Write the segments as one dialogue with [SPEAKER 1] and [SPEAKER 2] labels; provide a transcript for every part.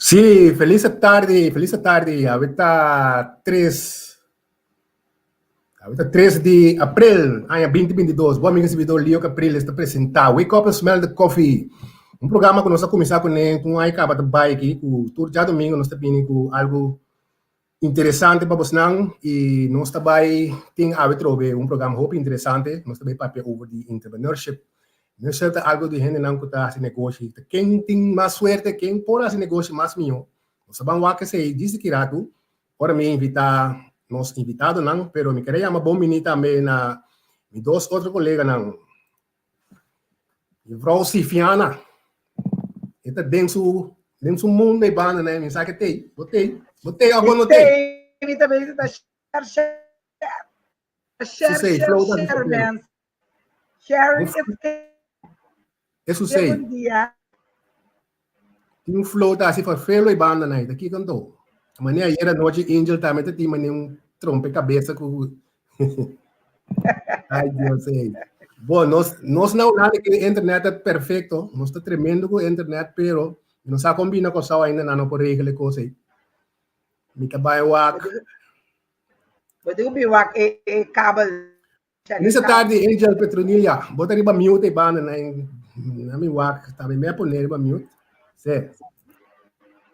[SPEAKER 1] Sí, feliz tarde, feliz tarde. Ahorita 3 de abril, ano 2022. Bom amigo, esse vídeo Leo Capril está apresentado. Wake Up and Smell the Coffee. Um programa que nós vamos começar com a acaba de bike, com todo dia domingo nós estamos com algo interessante para vocês e nós também tem a um programa muito interessante. Nós também para over the entrepreneurship. Nós é algo de gente não que está a negócio. Quem tem mais sorte, quem pode fazer negócio mais melhor. Nós vamos que se diz que rato, para me invitar nos invitados não, pero me queria uma bom menina também na meus dois outros colegas não. E Frau Sifiana, está dentro mundo de banda, né? Me sabe que botei algum no tem.
[SPEAKER 2] Ele também está share, man. Share
[SPEAKER 1] Isso sei.
[SPEAKER 2] Bom dia.
[SPEAKER 1] Tem flow tá assim, felo e banda, né? Daqui cantou. Amanhã era noite Angel também tem um trompe cabeça com ai Deus sei. Bom, nós não nada que a internet é perfeito, nós está tremendo com a internet, pero não sabe combinar com isso ainda não por regra coisa. Me cabai wak.
[SPEAKER 2] Pode o biwak e cabo.
[SPEAKER 1] Nessa tarde Angel Petronilha, bota riba mute e banda né? Na mi wak, também me poner riba mute. Certo.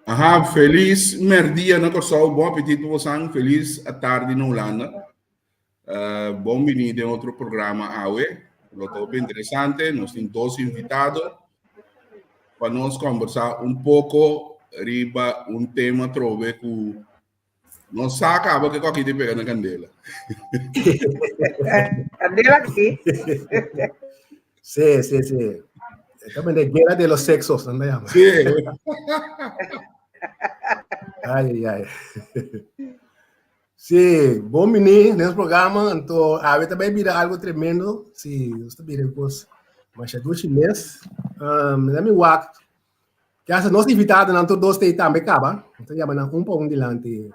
[SPEAKER 3] Aha, feliz merdia na Kosovo, bom apetite vocês, feliz a tarde na Holanda. Bom vindo em outro programa AUE, lo top interessante, nós temos dois invitados para nós conversar pouco riba tema trove que nós acaba que aqui te pega na candela.
[SPEAKER 2] Candela aqui.
[SPEAKER 1] Sim. Também de guerra de los sexos, não é?
[SPEAKER 3] Sim.
[SPEAKER 1] Ai. Sim, bom menino nesse programa, então a também vira algo tremendo, se você vira depois, mas é 2 meses, na minha wak, que essa nossa invitada não todos têm também acaba, então já mandar para dilante.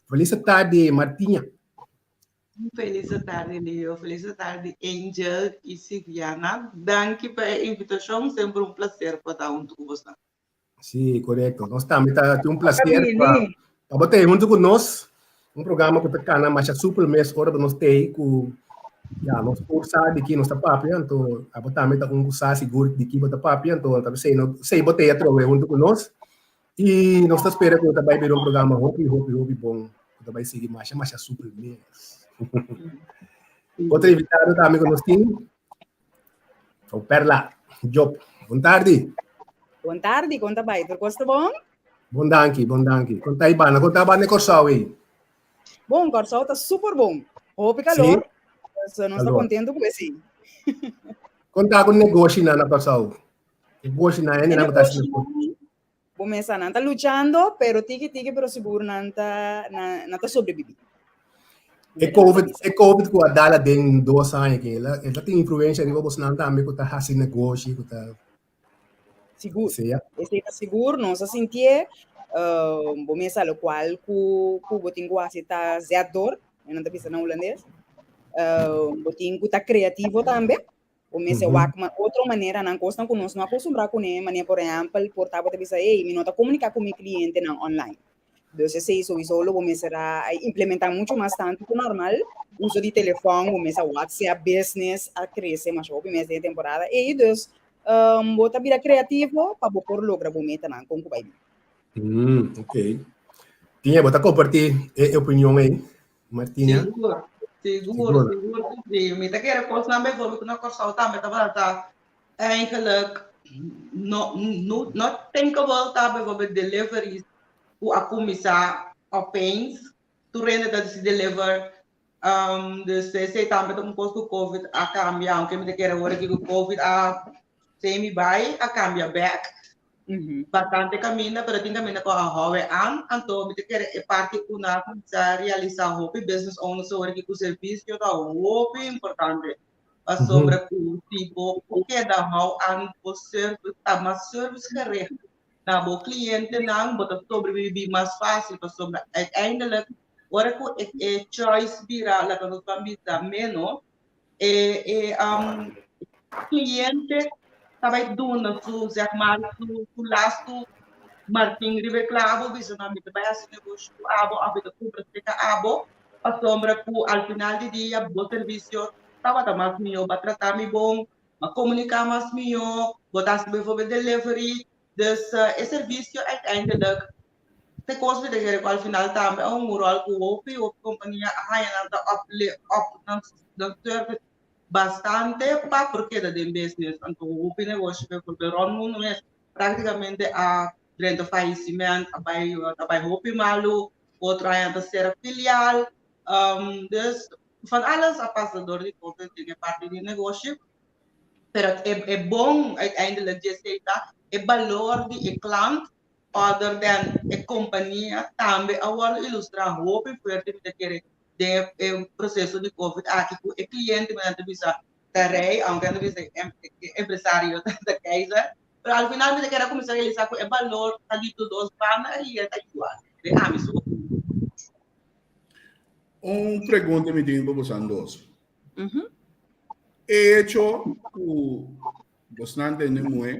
[SPEAKER 1] Feliz tarde, Martinha.
[SPEAKER 4] Feliz tarde, Leo. Feliz tarde, Angel e Siviana. Danke pela invitação, sempre prazer para estar junto com você.
[SPEAKER 1] Sim, correto. Nós também tem prazer para botar junto com nós programa que está na mas super mês hora para nós ter com nós forçar de que nós está papia então a botar meta usar seguro de que botar papia então também sei botei a trove junto com nós e nós está esperando que também vir programa hope bom também seguir mais super mês. Outro invitado também que nós temos o Perla Job. Boa tarde.
[SPEAKER 5] Boa tarde, conta bem, tu gosta bom?
[SPEAKER 1] Bom danke. Conta aí, conta Corsau aí.
[SPEAKER 5] Bom, Corsau está super bom. Houve calor, eu não estou contente com isso.
[SPEAKER 1] Conta com negócio na Corsau. Negócio na ainda não está sendo.
[SPEAKER 5] Bom, mas não está lutando, pero tique, pero seguro não está sobrevivendo.
[SPEAKER 1] É COVID que a dala tem 2 anos aqui, ela tem influência de você não também que está fazendo negócio, que está
[SPEAKER 5] seguro. Esse é seguro, não se sentir bom, mas o qual que botin quase está zeador, não está pensando em holandês. Botin que está criativo também. O mês é outra maneira, não gostam com nós, não acostumbrar com ele, mas por exemplo, portável te pensa, me nota comunicar com meu cliente não online. Então, se isso o mês será implementar muito mais tanto que o normal, uso de telefone, o mês WhatsApp, business, a crescer, mas o mês de temporada, e Deus, bota vida criativo para por logra o mês não com vai.
[SPEAKER 1] Ok. Tinha botar compartilhar a opinião aí, Martinha.
[SPEAKER 4] Seguro. Me tá querendo coisa na vou que na coisa também tá eigenlijk not thinkable tá bijvoorbeeld deliveries hoe a commissar opeens tu rende dat se deliver dus se também com COVID a cambia aunque me quer agora que o COVID a semi by a cambia back bastante caminha pero tem caminha com a hove então me quer é parte una começar realizar hobby business owner so que o serviço tá hobby importante sobre o tipo o que dá mal o serviço tá mais serviço gericht naar o cliente não botar sobreviver mais fácil para sobre uiteindelijk hora que choice vira lá quando também dá menos cliente também dona tu zeg maar tu laat tu Martin River Clavo, bisa namin trabalhar esse negócio com abo, a vida compra fica abo, a sombra com al final de dia, bom serviço, tava mais melhor, para tratar me bom, para comunicar mais melhor, botar se bijvoorbeeld delivery, dus esse serviço uiteindelijk, de kosten die je al final também é moral que o companhia a dan service bastante para porque da den business então o negócio porque Ron não é praticamente a grande falecimento abai hopi malu outra ainda ser filial dus van alles a passador de conta tem parte de negócio pero é bom uiteindelijk de aceita é valor de cliente other than a companhia também agora ilustrar hope forte de querer de processo de COVID aqui com o cliente mas não bisa terei aunque não bisa empresário da 𝐒𝐸𝐿𝐿 pero al final me quero começar a realizar com o valor ali dos bana e é igual de amigo
[SPEAKER 3] Pergunta me tem para você dois. Hecho o bastante nemue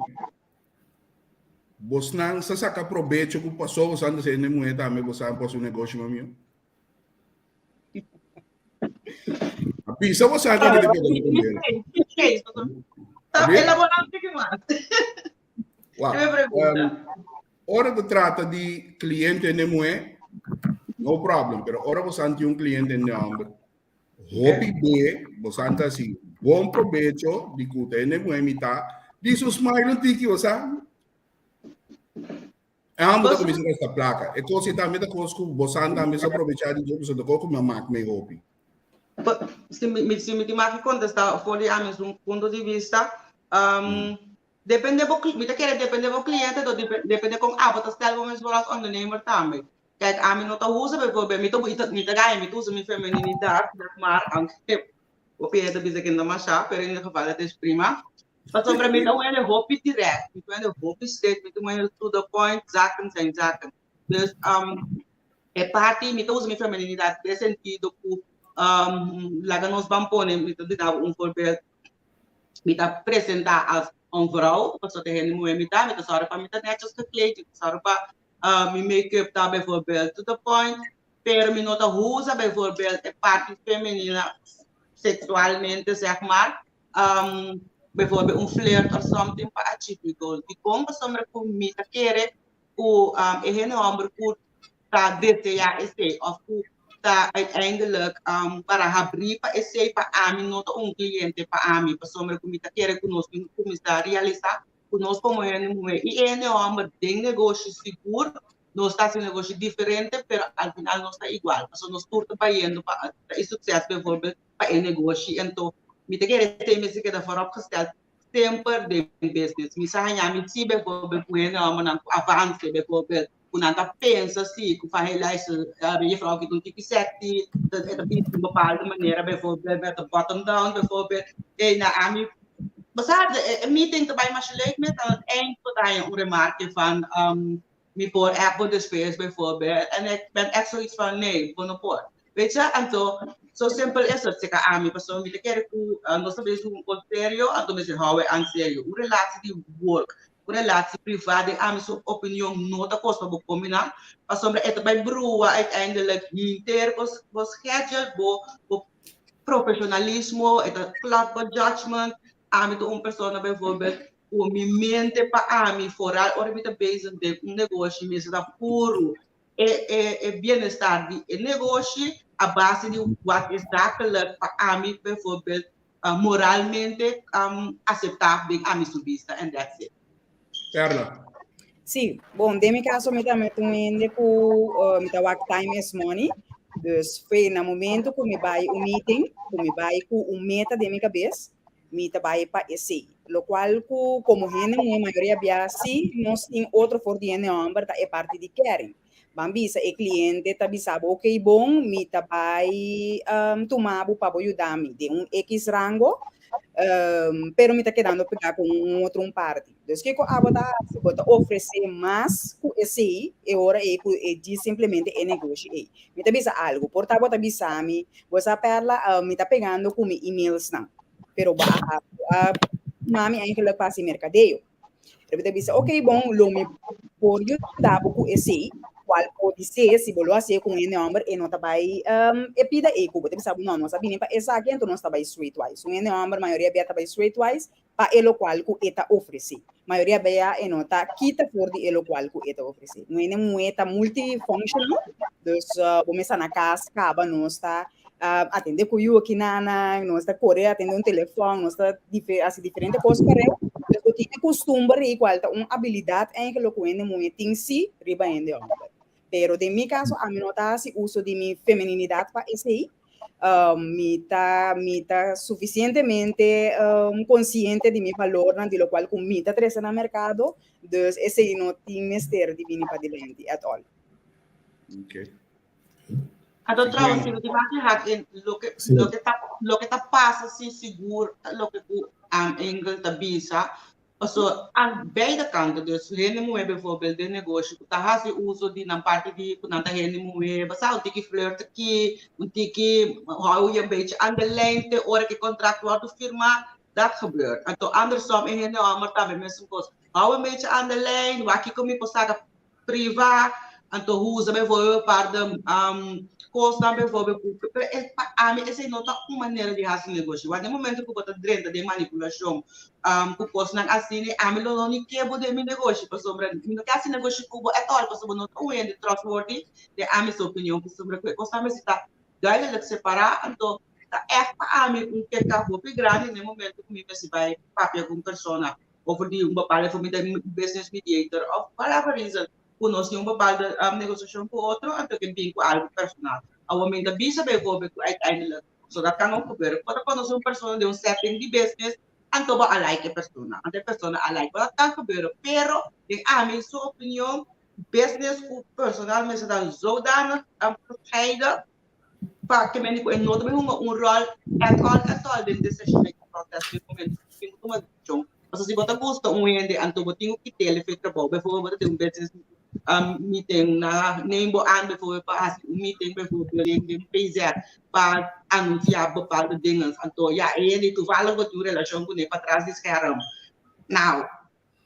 [SPEAKER 3] Bosnan sa saca provecho que passou você anda sem nemue também você pode um negócio meu. A pizza você anda de
[SPEAKER 4] que tá elaborando que mais
[SPEAKER 3] hora de trata de cliente nemue no problem, pero ora você ante cliente nemue Hopi B, você anda assim, bom provecho de que tem nemue mita, diz o smile no tiki você muda começar esta placa. É coisa também da coisa que você anda mesmo aproveitar de jogo do coco me marca me hopi.
[SPEAKER 4] Se me marca contestar fora a mesmo ponto de vista, depende do cliente, depende do cliente, depende com a botar style vamos falar ondernemer também. Kijk, a mim não tá usa bijvoorbeeld, me ganha, me usa minha feminilidade, mas aunque o piada bisa que não machá, pero em geval é prima. Mas sobre mim não é hopi direct, então é hopi statement, não é to the point, zaken zijn zaken. Dus é parte, me usa minha feminilidade, nesse sentido que lá nos bampone, me dá voorbeeld, me apresentar als vrouw, wat zo tegen de moeder me dá zorgen para me netjes gekleed, zorgen para me make-up tá bijvoorbeeld to the point, pero me nota usa bijvoorbeeld é parte feminina sexualmente, zeg maar, bijvoorbeeld flirt or something para achieve goal. E como sombra com me tá querer o homem que tá desejar esse of tá uiteindelijk para abrir para esse para mim nota cliente para mim para sombra com me tá querer conosco começar a realizar conosco como e homem tem negócio seguro nós está um negócio diferente, pero al final não está igual. Então, nós estamos trabalhando para o sucesso, bijvoorbeeld, para o negócio. Então, me te quero ter me que da vooropgesteld, sempre de business. Me sabe a mim se bijvoorbeeld, quando a avance, bijvoorbeeld, quando a pensa assim, que faz lijst, a minha vrouw que tem que sexy, dat is een bepaalde manier, bijvoorbeeld, met de bottom down, bijvoorbeeld, en a mim basta een meeting erbij maar leuk met aan het eind tot aan je remarque van me voor Apple de space bijvoorbeeld en ik ben echt zoiets van nee, voor weet je en zo simpel is het zeker aan me persoon die keer ku no sabe hoe een serio en toen is het houden aan serio hoe relatie die work hoe relatie privaat die aan zo'n opinie nota kost op combina maar soms het bij broer uiteindelijk niet was schedule bo professionalismo het cloud judgment aan de persoon bijvoorbeeld o mi mente para mim foral ora me tá bezig de negócio me está puro bem-estar de negócio a base de what is daquela para mim bijvoorbeeld moralmente aceitável a minha vista and that's it.
[SPEAKER 3] Perla.
[SPEAKER 5] Sim, bom, de meu caso me também me work time is money. Dus foi no momento que me vai meeting, que me vai com meta de minha cabeça, me vai para esse. Lo cual, como gente, a maioria biasi, nós tem outro for de homem, é parte de caring. Bambisa, o cliente tá bisabo, ok, bom, me vai tomar para ajudar-me de X rango, pero me tá querendo pegar com outro parte. Então, que eu vou oferecer mais com esse, e agora diz simplesmente negócio. Me tá bisa algo, portanto, tá bisa-me, você perla, me tá pegando com e-mails, não. Pero mami eigenlijk pasi mercadeio. Eu disse, ok, bom, lo me por ajudar com esse qual pode ser se bolo assim com ele number e não tá vai pida e como você sabe não sabe nem para essa aqui então não está vai streetwise um number maioria beta vai streetwise para ele qual que eta oferece maioria beta e não tá quita for de ele qual que eta oferece não é um eta multifunctional dus começa na casa acaba não está atender com eu aqui não está correr atender um telefone não está assim diferente coisa para eu tenho costume igual tá uma habilidade em que lo cuente muito em si riba em de homem pero de mi caso a mim não tá se uso de minha feminilidade para esse aí me tá suficientemente consciente de meu valor de lo qual com me tá trece no mercado dus esse aí não tem mister de vir para diante at all.
[SPEAKER 3] Okay.
[SPEAKER 4] Então, trouxe o que vai lo que tá passa se seguro lo que o 𝐒𝐤𝐞 tá bisa also aan beide kanten dus helemaal bijvoorbeeld de negócio tá hasi uso de na parte de nanta helemaal basta o tiki flirt aqui o tiki hou je een beetje aan de lijn te ora que contract wordt firma dat gebeurt então andersom in helemaal maar também mesmo coisa hou een beetje aan de lijn waar ik kom ik saga priva então usa bijvoorbeeld para de costa bijvoorbeeld a mim essa não tá uma maneira de fazer negócio mas no momento que você drenta de manipulação que posso não assim a mim não nem quebra de meu negócio para sobre não quer assim negócio cubo é tal para sobre não o de trustworthy de a minha opinião sobre que costa mas está galera de separar então é a mim que acabou grande no momento que me se vai papel com persona ou de papel for me business mediator of whatever reason conosco bepaalde negociatie com outro, então que tem algo personal. Ao momento da bisa bijvoorbeeld uiteindelijk, zodat kan ook gebeuren. Quando zo'n persoon de een setting die business, então ba alike persona, ante persona alike, dat kan gebeuren. Pero, in mijn opinion, business personal mensen dan zodanig gescheiden, para que men en nota een rol at all de decision making process no momento que toma decisão. Mas se você gosta ende, então você tem que ter efeito trabalho, bijvoorbeeld een business meeting na nembo aan bijvoorbeeld para meeting bijvoorbeeld in PZ para anunciar bepaalde dingen então ja ele toevallig wat doen relatie com ele para trás de scherm nou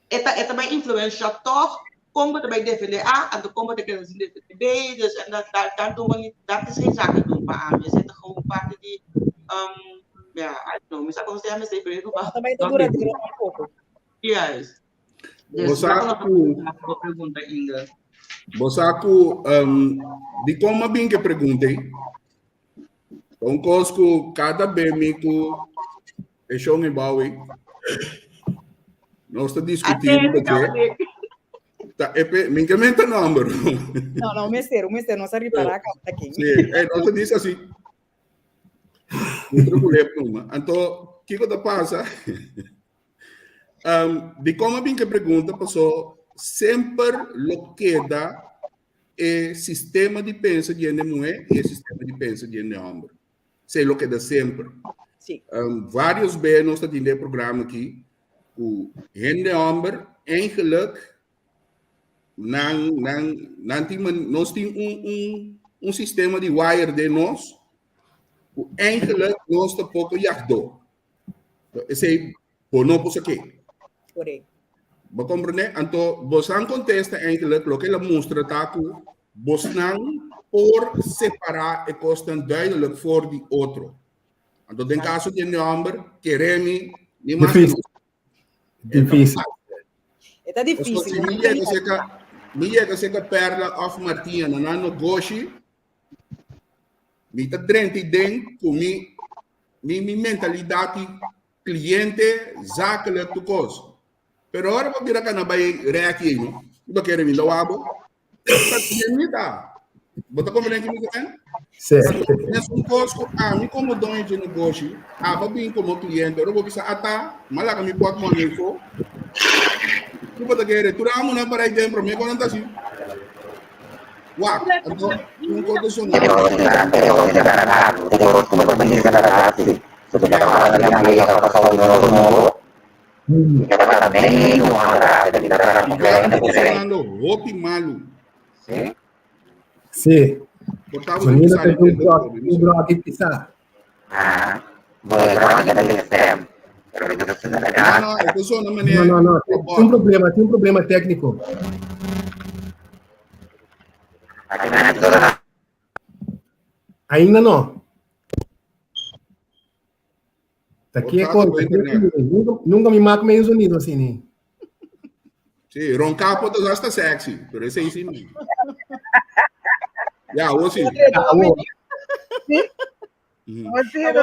[SPEAKER 4] eta bij influência toch como também defender A en como te querer defender B dus en dat doen we niet dat is geen zaken doen para A je zit gewoon parte de ja I don't know misschien como se chama esse período para
[SPEAKER 5] também tá duradouro um pouco
[SPEAKER 4] yes pergunta ainda.
[SPEAKER 3] Bosaku, di como bem que perguntei, então cosco cada bemico é show em Baui, nós estamos discutindo porque tá me incrementa o número.
[SPEAKER 5] Não, o mestre não sabe reparar a carta aqui.
[SPEAKER 3] Sim, nós diz assim, outro problema, então o que que passa? De como bem que pergunta passou sempre lo queda o sistema de pensa de mulher e o sistema de pensa de homem. Se lo queda sempre.
[SPEAKER 5] Sim.
[SPEAKER 3] Vários bem nós estamos tendo programa aqui, o homem eigenlijk nós temos um sistema de wire de nós, o eigenlijk nós está pouco jardo. Esse por não posso aqui.
[SPEAKER 5] Correto.
[SPEAKER 3] Ba compreender? Então, você não contesta eigenlijk o que ela mostra tá com você não por separar e constant duidelijk voor die outro. Então, tem caso de homem queremos nem mais.
[SPEAKER 1] Difícil.
[SPEAKER 5] É difícil.
[SPEAKER 3] Me chega a perla of Martina na negócio. Me tá drente dentro com minha mentalidade cliente zakelijk to cost. Pero ahora vou virar na vai reagir, não? Não quero me dar o abo. Não dá. Bota como nem que me dá?
[SPEAKER 1] Certo.
[SPEAKER 3] Nesse costo, me como dono de negócio, vou vir como cliente, eu vou pensar, tá, malaga me pode mandar info. Tu bota querer, tu dá uma para aí dentro, me conta assim. Uau, então, não condicionado. Otimalo.
[SPEAKER 1] Sim. Sonido tem um bloco aqui pisar.
[SPEAKER 3] Não.
[SPEAKER 1] Tem um problema técnico. Ainda não. Aqui é
[SPEAKER 3] Cortado
[SPEAKER 1] coisa.
[SPEAKER 3] com a internet.
[SPEAKER 1] Nunca me marco meio unido assim, né?
[SPEAKER 3] Sim, roncar pode estar sexy, pero esse aí sim. Já, hoje.
[SPEAKER 2] Você,
[SPEAKER 5] Você.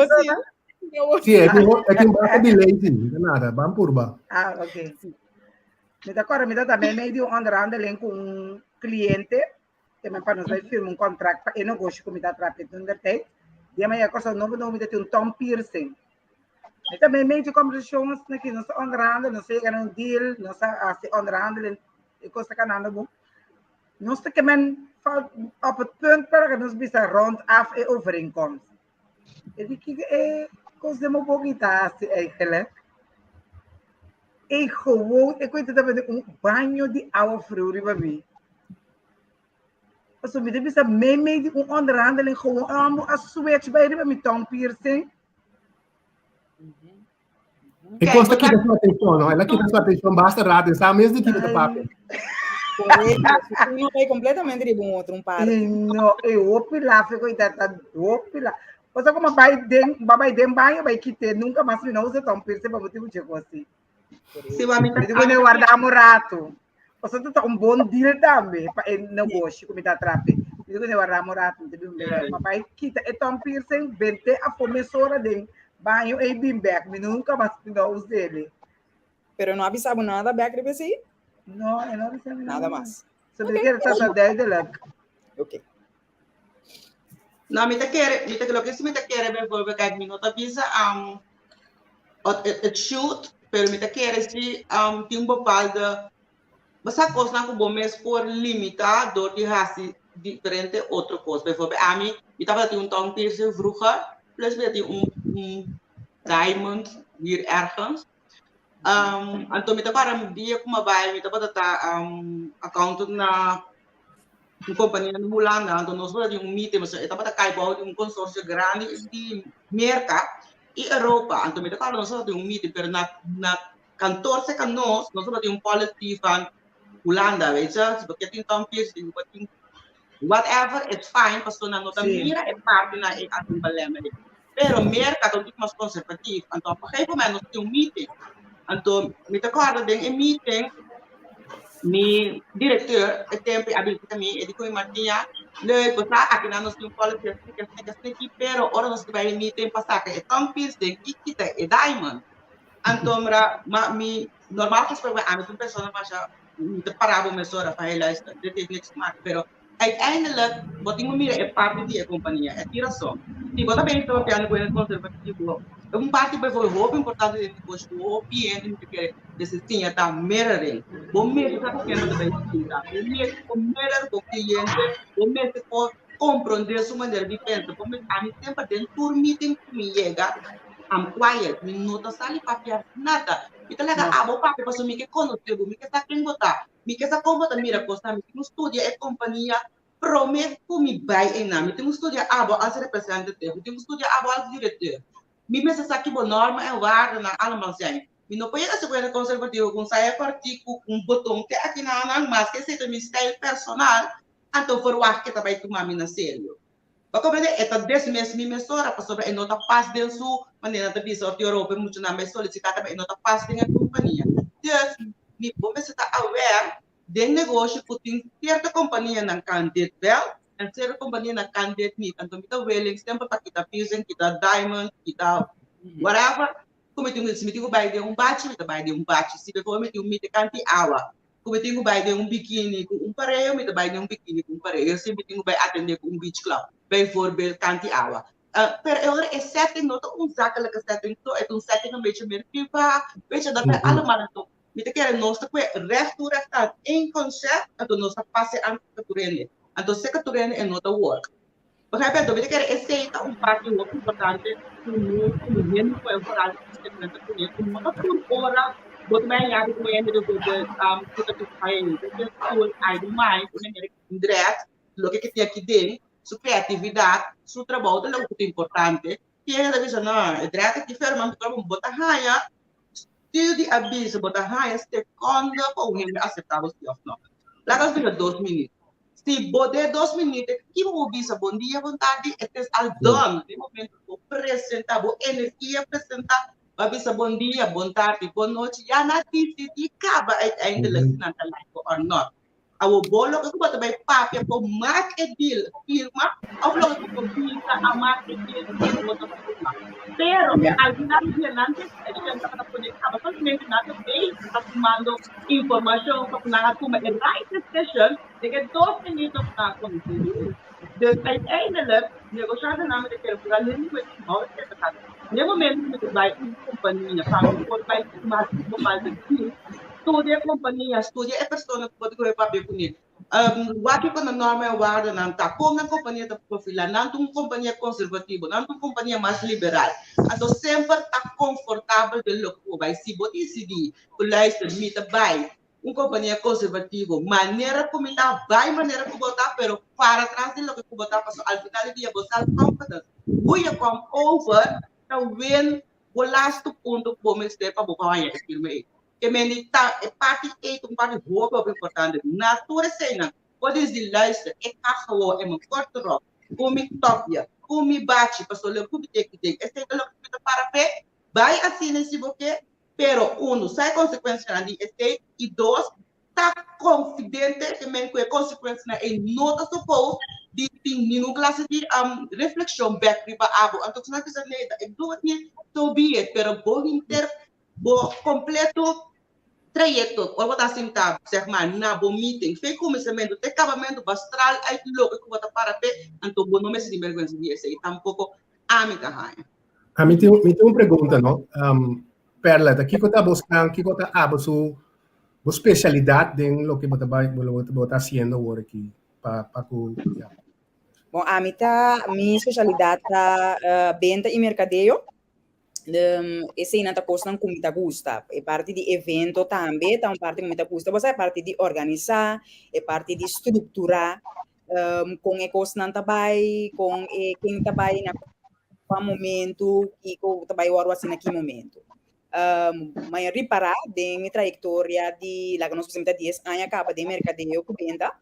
[SPEAKER 1] Sim, é que embarca de leite, não é nada, vamos por baixo.
[SPEAKER 2] Ah, ok. Me dá também meio underhandling com um cliente, que me para nos vai firmar um contrato para eu não gosto de me dar trabalho no undertake. E a minha coisa não me dá um tom piercing. E também meio de conversações aqui, não sei underhandling, não sei ganhar um deal, não sei se underhandling, e coisa que não é bom. Não sei que men op het punt para que nos bisa rond af e overeenkomst. E die kijk, kost de mo bogitasse eigenlijk. Ik weet dat we een banho de oude vrouw bij mij. Als we bisa mee die onderhandeling gewoon allemaal als switch bij de met tong piercing.
[SPEAKER 1] E costa aqui da sua atenção, não? Ela aqui da sua atenção, basta rato, sabe mesmo aqui do papo.
[SPEAKER 5] Correto, não vai completamente de um outro par.
[SPEAKER 2] Não, eu opilar, fico ainda opilar. Você como vai dem banho, vai quitar, nunca mais me não usa tong piercing para motivo de assim.
[SPEAKER 4] Se vai me
[SPEAKER 2] Eu digo, eu guardamos rato. Você está um bom deal também, para o negócio, como está trape. Eu digo, eu guardamos rato, mas vai quitar, é tong piercing, vende a promessora de banho e bimbeck, mas nunca mais não usa ele.
[SPEAKER 5] Pero não avisava nada, back de assim?
[SPEAKER 2] Não, eu não sei
[SPEAKER 5] nada mais.
[SPEAKER 2] Sobre que está 10 de luck.
[SPEAKER 5] Ok.
[SPEAKER 4] Não, me te quer, lo que se me te quer ver volver que me nota visa it shoot, pero me te quer se tem bepaalde essa coisa não como mês por limitar door die haast diferente outra coisa. Bijvoorbeeld a mim, eu estava tendo tong piercing vroeger, plus weer diamond hier ergens. Então me tocaram dia como vai, me tocaram accountant na companhia no Holanda, então nós vamos ter meeting, mas eu estava caindo de consórcio grande de mercado e Europa, então me tocaram nós vamos ter meeting, pero na 14 que nós vamos ter policy van Holanda, weet je, se você tem tong piercing, whatever, it's fine, pastor na nota mira é parte na é um problema. Pero mercado é mais conservativo, então a partir do momento nós temos meeting. Então, me recordo de um meeting, meu diretor, o tempo abriu para mim, ele foi Martinha, le botar aqui na nossa política, que pero ora nós vai meeting passar que é tão piercing que kita é diamond. Então, mi normal que para a minha pessoa mas te parava uma hora para ela de ter que smart, pero uiteindelijk wat ik me é parte da companhia, é tiração. Se você bem então piano com conservativo, parte foi importante de depois o piano que quer desse tinha tá mirroring. Bom mesmo tá tendo também tinta. Bom mesmo com cliente, bom mesmo por compreender sua maneira de pensar. Bom mesmo a mim sempre dentro do meeting que me chega, I'm quiet, me nota sali papel nada. Então lega abo papo para sumir que conhecer, me que tá quem botar, me que essa compa mira costa, me que estudia é companhia promete que me vai em nome, tem estudia abo as representante, tem estudia abo as diretor. Me pensa aqui boa norma é guarda na almacenagem. Me não pode ser conservativo com saia partido com botão que aqui na mas que seja meu style personal, então for o que também tomar me na sério. Porque é desse mês me mesora para sobre nota paz de sua maneira de visão de Europa muito na me solicitar também nota paz de companhia. Então, me bom você está aware de negócio que tem certa companhia na candidate well, e certa companhia na candidate meet. Então, kita willing sempre para kita piercing, kita diamond, kita whatever. Como se me digo vai de batch, me vai de batch. Se for me digo me de canti awa. Como tenho vai de biquíni com pareio, me vai de biquíni com pareio. Eu sempre tenho vai atender com beach club. Bijvoorbeeld kanti awa. Per euro is setting not een zakelijke setting, zo het een setting een beetje meer privaat. Weet je dat wij allemaal toch niet keer nos te recht toe recht aan één concept en dan nos te passen aan de toerende. En dan zeker toerende en not te work. Begrijp je? Dan weet ik er is zeker een paar die ook importante niet voor vooral de toerende. Om dat te horen. Wat mij ja ik moet de kita paien. Dat is cool. I don't mind. Ik ben direct. Lo que tem aqui dentro. Sua criatividade, seu trabalho é muito importante. E ainda diz, não, é direto que ferma, como botar raia, estilo de aviso, botar raia, segundo, com o que aceitável, se não. Lá nós vimos 2 minutos. Se botar 2 minutos, que vou bisa bom dia, bom tarde, é al done. No momento vou apresentar, vou energia apresentar, vai bisa bom dia, bom tarde, boa noite, já na titi, acaba uiteindelijk na telefoon or not. Our bolo que tu vai papel por mark e deal firma, ou logo que tu visa a mark e deal firma da firma. Pero al final dia nanti está para poder acabar somente nada bem, está tomando informação para nada como é right session, de que 2 minutos na conteúdo. Dus uiteindelijk negociar namen de ter voor alleen met die hout te gaan. No momento que vai companhia, para por vai mais de studia companhia, studia é pessoa que pode correr papel com ele. Aqui quando a norma é guarda não tá como na companhia da profila, não uma companhia conservativa, não uma companhia mais liberal. Então sempre está confortável de lo que vai se botar decidir, por lá está mita vai. Uma companhia conservativa, maneira como está vai, maneira que botar, pero para trás de lo que botar, passou al final do dia você confidence. We come over, então vem o last ponto como este para botar aí, que medita é parte parte roupa importante. Natura cena, pode dizer luister, é carro, é um corte rock, come topia, come bate, passou le come que este é o que para pé, vai assim nesse boque, pero sai consequência de este e 2 tá confidente que men que consequência é nota suppose de nenhuma classe de reflexão back riba abo, então se não quiser nada, é do que to be it, pero bom inter bo completo trajecto, ou botar assim tá, na bom meeting, fez começamento, tem acabamento bastral, aí logo que botar para pé, então bom não me se vergonha de esse, tampouco amiga raia.
[SPEAKER 1] A mim tem uma pergunta, não? Perla, aqui que eu tá buscando, que eu tá a especialidade em lo que você tá fazendo agora aqui, para
[SPEAKER 5] Bom, a minha especialidade tá venda e mercadeio. Esse ainda costa com muita custa. É parte de evento também, tá uma parte com muita custa. Você é parte de organizar, é parte de estruturar, com o costa não trabalha, com quem trabalha naquele momento e com trabalho agora assim naquele momento. Mas reparar de minha trajetória de lá que nós fizemos 10 anos acaba de mercadeio com venda,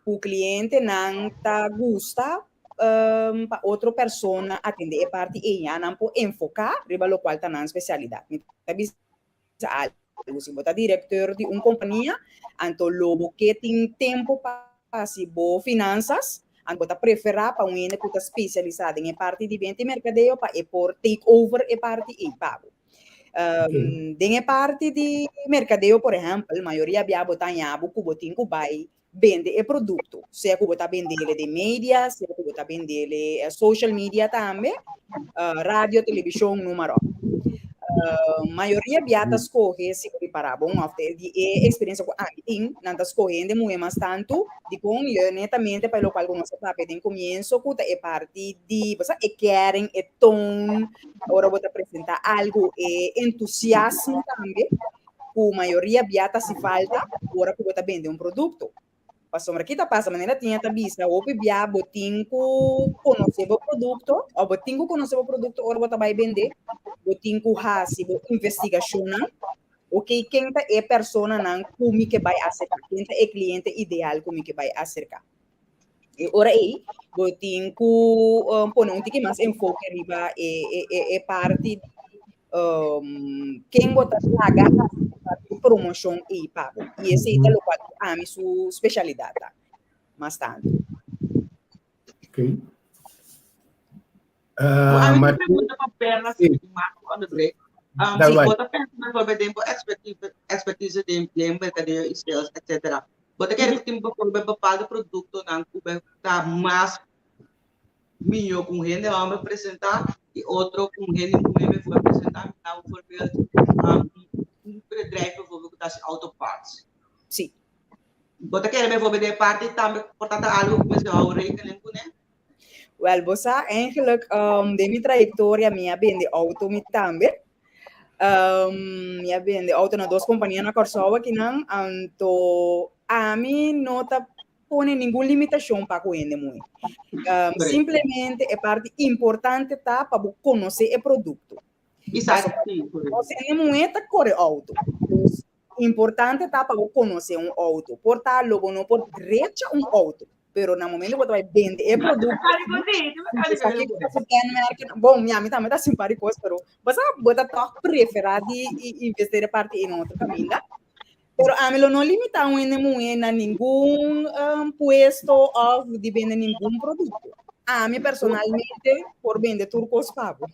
[SPEAKER 5] o cliente não tá gosta para outra pessoa atender é parte ela não pode enfocar riba lo qual tá na especialidade. Se você é diretor de uma companhia, então logo que tem tempo para se boa finanças, então você preferir para uma que está especializada em parte de venda e mercadeio para por take over é parte e pago. Em parte de mercadeio, por exemplo, a maioria de botar em abo que botin que vai vende produto, seja que você vende de mídia, seja que você vende social media também, rádio, televisão, número. Maioria biata escolhe se preparar bom after de experiência com tem nada escolhendo muito mais tanto de com netamente para o qual nós sabe de começo que é parte de você querem tom agora vou apresentar algo entusiasmo também a maioria biata se falta agora que você vende produto. Passou aqui tá passa maneira tinha tá vista ou bia botinco conhecer o produto ou botinco conhecer o produto ou você vai vender botinco hasi investigação o que quem tá é persona não como que vai acercar quem tá é cliente ideal como que vai acercar e ora aí botinco põe um tique mais enfoque riba é parte quem bota pagar promoção e pago. E esse é o qual a minha sua especialidade. Mas tanto.
[SPEAKER 1] Ok.
[SPEAKER 4] A minha pergunta para a Perla, se Marco, André, se você pensa sobre o tempo, expertise de mercadeio e sales, etc. Você quer que o tempo para o produto não está mais melhor com gente, vamos apresentar, e outro com gente, vamos apresentar, então, por exemplo, bedrijf bijvoorbeeld dat is auto parts.
[SPEAKER 5] Sim.
[SPEAKER 4] Você quer bijvoorbeeld de parte também portanto algo que você vai rekening com né?
[SPEAKER 5] Well, você eigenlijk de minha trajetória minha vende auto me também. Minha vende auto na duas companhias na Corsoa que não, então a mim não tá põe nenhuma limitação para vender muito. Simplesmente é parte importante tá para conhecer o produto.
[SPEAKER 4] Exato.
[SPEAKER 5] Você não é correr auto. Importante tá para conhecer auto. Portanto, logo não pode recha auto. pero no momento que vai vender é produto. Bom, minha mãe também tá simpático, pero você bota toque preferado e investir a parte em outro caminho. Pero a mim não limita a nenhum puesto ou de vender nenhum produto. A mim personalmente por vender turcos pago.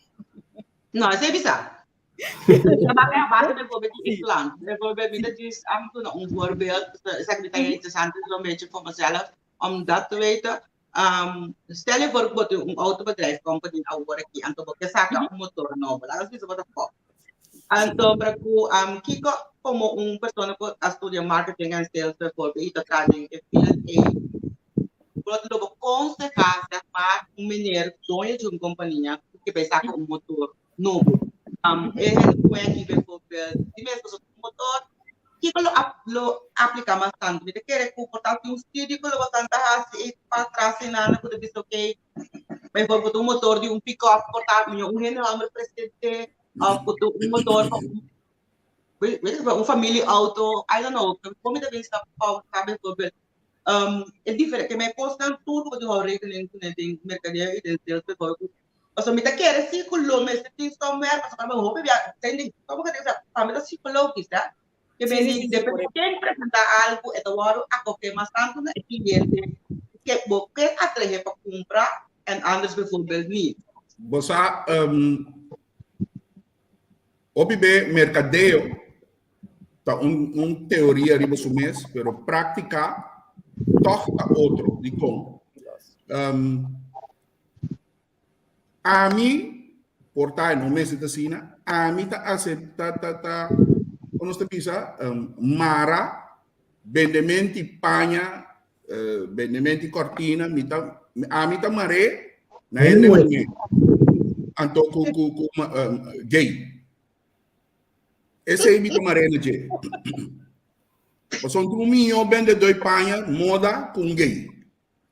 [SPEAKER 4] Não, isso é bizarro. Trabalhar a base de governo de Islam. De governo de Islam, voorbeeld, zeg ik dat interessant is om een beetje voor mezelf, om dat te weten. Stel je voor dat een autobedrijf komt in Awaraki en dan je saca een motor novo. Dat is wat ik hoor. Então, para Kiko, como pessoa que estuda marketing and sales, bijvoorbeeld, dat gaat in Pronto, eu aconselhar meneer dono de uma companhia que vai sacar um motor novo. Ele não é que bijvoorbeeld, die mensen op motor, que lo aplica bastante. Ele quer comportar um estilo que lo bastante assim para trás e nada, quando diz ok, bijvoorbeeld um motor de pick-up portátil, general presidente, um motor família auto, I don't know, como deve estar sabe bijvoorbeeld. É diferente, que me custa tudo que eu rekening com mercaderia e sales bijvoorbeeld. Als we met de keren psychologisch is dan meer, als we hopen ja, zijn die, como que dizer, met psychologisch, hè? Que bem de quem apresentar algo é do lado a qualquer mais tanto na cliente que você atreve para comprar e anders bijvoorbeeld niet.
[SPEAKER 3] Você OBB mercadeo tá teoria riba sumes, pero prática toca outro de como a mim portar no mês da China a mim tá aceita quando está pisa mara vendimento panha vendimento cortina a mim tá maré na ele anto com gay esse aí me maré na gay Pasong tuminho bende dois panha moda com gay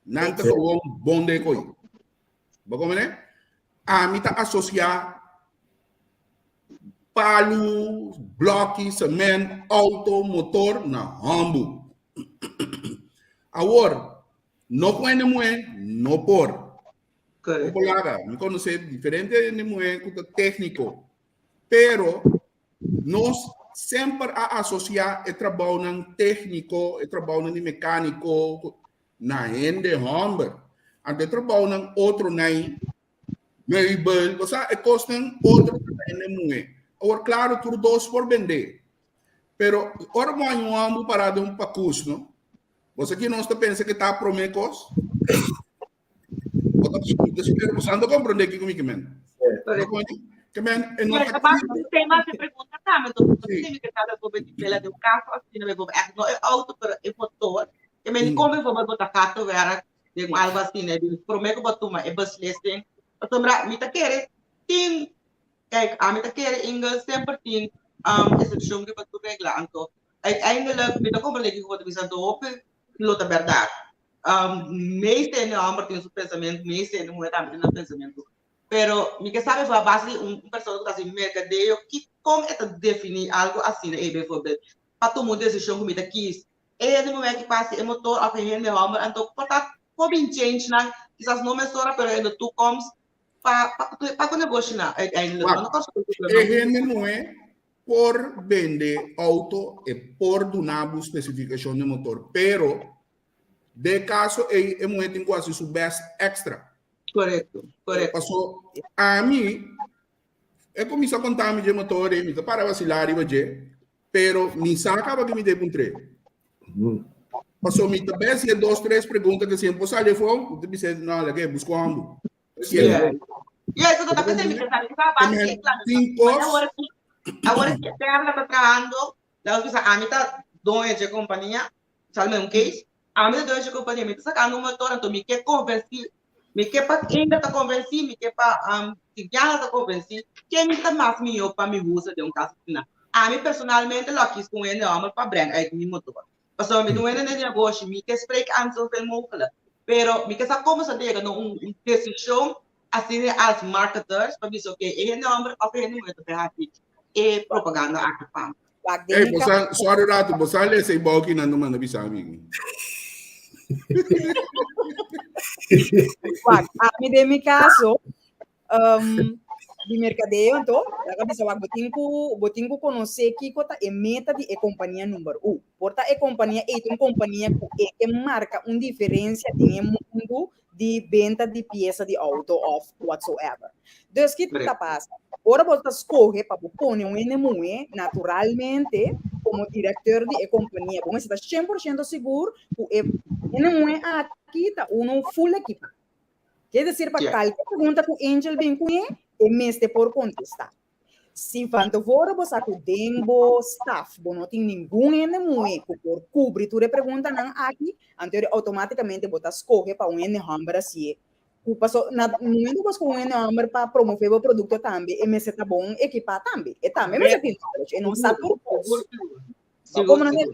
[SPEAKER 3] nanta ko bonde ko bago né a mim tá associar palo, bloco, cimento, auto, motor na rambo. Agora, não conhece mulher, não por. Não conhece diferente de mulher com técnico. Pero nós sempre a associar o trabalho no técnico, o trabalho no mecânico, na ende rambo. Ante trabalho no outro nem meibel, você é costam outro na mulher. Agora, claro, tudo dois por vender. Pero, ora, mais amo para dar pacus, não? Você que não está pensando que está promecos? Você não compreende que comigo, man? Que man, é não
[SPEAKER 4] é capaz de ter mais de pergunta, tá? Mas eu tenho que estar com o pela do carro, assim, não é auto, é motor. Que man, como eu vou botar carro, vera, de algo assim, né? Prometo botar uma, é bus listing. Eu também, me tá querendo, tem kijk, met de keren Engels sempre tien exception que tu regla anto. Uiteindelijk met de compreensing wat we zijn hopen, lota verdade. Meeste in de amber tem seu pensamento, meeste in de mulher também tem pensamento. Pero me que sabe foi a base pessoa que está assim mercadeio que como é definir algo assim, né? Bijvoorbeeld, para tomar decisão como está aqui, é no momento que passa o motor a ferrar de amber, então portanto como change na, quizás não me sora, pero ainda tu comes para o negócio não é por vender auto e por donar especificação de motor, pero de caso é muito em quase su best extra. Correto.
[SPEAKER 3] Passou a mim é começar a contar de motor e me para vacilar e vai, pero me saca para que me dê um tre. Passou me também se 2, 3 perguntas que sempre sai de fome, tu me diz não, lá que busco ambo. E aí, tudo está pensando que agora que ela está trabalhando, ela diz a mim está dono de companhia, sabe um case? A mim dono de companhia, me está sacando um motor, então me quer convencer, me quer para ainda está convencido, me quer para se já está convencido, quem me está mais melhor para me usar de caso final. A mim personalmente, eu quis com ele, para brand aí meu motor. Passou me doendo nesse negócio, me quer explicar antes do filme, pero me quer saber como se chega numa decisão assim as marketers para dizer ok, ele não é para ele não é para aqui é propaganda aqui para. Ei, você sorry rato, você lê esse bloco na numa bisa amigo.
[SPEAKER 5] A mim, de meu caso, de mercadeio, então, a cabeça vai botinho conhecer que é meta de companhia número 1. Porta é companhia, uma companhia que marca uma diferença no mundo de venda de peça de auto ou whatsoever. Então, o que está passando? Ora, você escolhe para pôr um NME naturalmente como diretor de companhia. Você está 100% seguro que o NME aqui está full equipa. Quer dizer, para qualquer pergunta que o Angel vem com ele, é mesmo por contestar. Se quando for você tem staff, não tem nenhum NME por cobrir toda pergunta aqui, então automaticamente você escolhe para um NME assim. No momento que você NME para promover o produto também, é mesmo tá bom equipar também. E também mesmo tem knowledge, e não sabe por coisa. Como não é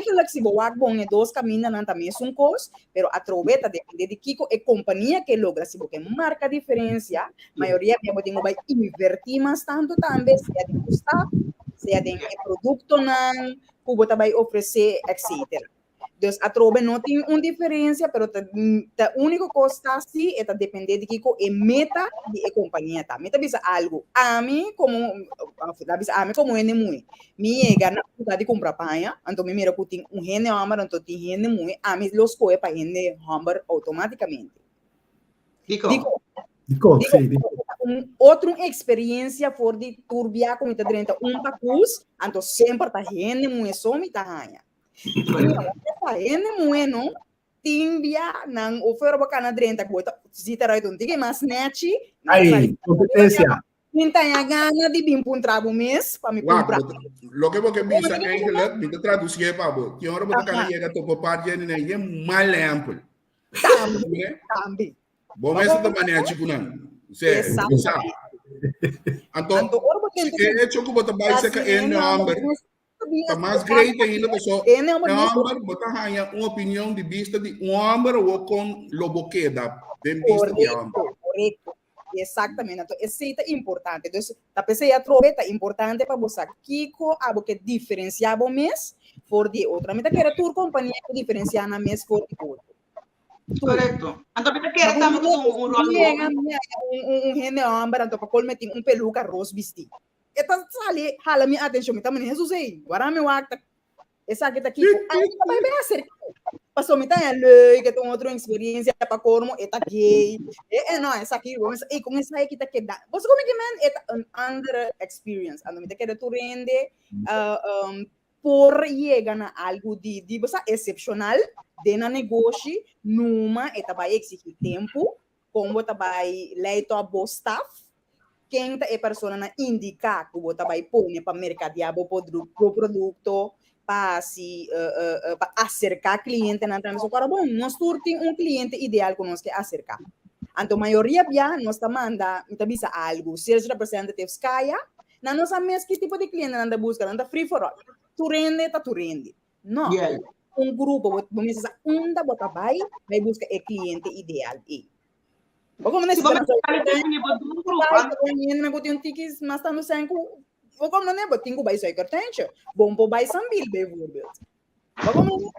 [SPEAKER 5] flexível, o bom é dois caminhos também são coisas, mas a troveta depende de que é companhia que logra, se você marca a diferença, a maioria vai invertir mais tanto também, seja de custo, seja de produto não, que você vai oferecer, etc. Então, a trova não tem uma diferença, mas a única coisa assim é depender de que é meta de companhia. Meta bisa algo. A mim como NME. Me chega na hora de comprar panha, então me mira que tem rende hammer, então tem NME, a mim los coe para rende hammer automaticamente. Digo, outra experiência for de turbiar com dentro pacus, então sempre tá NME só me tá ranha. NME não timbia não oferta bacana dentro que bota se terá então tem mais net
[SPEAKER 1] aí competência
[SPEAKER 5] não tem a gana de vir para um trabalho mês para me comprar
[SPEAKER 3] lo que você pensa que é que me traduzir para você que hora você cara chega topo parte né é mal amplo
[SPEAKER 5] também
[SPEAKER 3] bom mas essa maneira tipo não você sabe então é hecho que você vai ser que é number tá mais great ainda pessoal number botar ganha uma opinião de vista de number ou com lobo queda de vista de
[SPEAKER 5] correto exatamente então isso é importante então tá pensei a troveta é importante para você Kiko algo que diferenciar o mês for de outra meta que era tua companhia que diferenciar na mês for de outro
[SPEAKER 4] correto então me quer também um
[SPEAKER 5] rolo rende ambar então para colmetir peluca rosa vestido então sali hala minha atenção me também Jesus aí agora me acta essa aqui tá aqui aí vai bem acerca passou me tá lei que tem outra experiência para como eta gay não essa aqui vamos e com essa aqui tá que dá você como que man é under experience ando me tá que tu rende por chegar a algo de você excepcional de na negócio numa eta vai exigir tempo como tá vai leito a bo staff quem é pessoa na indicar que você vai pôr para mercadear o produto para se para acercar cliente na transação. Agora, bom, nós temos cliente ideal que nós quer acercar. Então, a maioria já nós manda, avisa algo, sales representatives caia, na nossa mesa que tipo de cliente anda buscando, anda free for all. Tu rende. Não. Um grupo, vamos dizer, onda bota vai buscar o cliente ideal. Como não é isso? Mas estamos sem como não é botinho vai sair cartão, bom para vai sambil bijvoorbeeld. Como não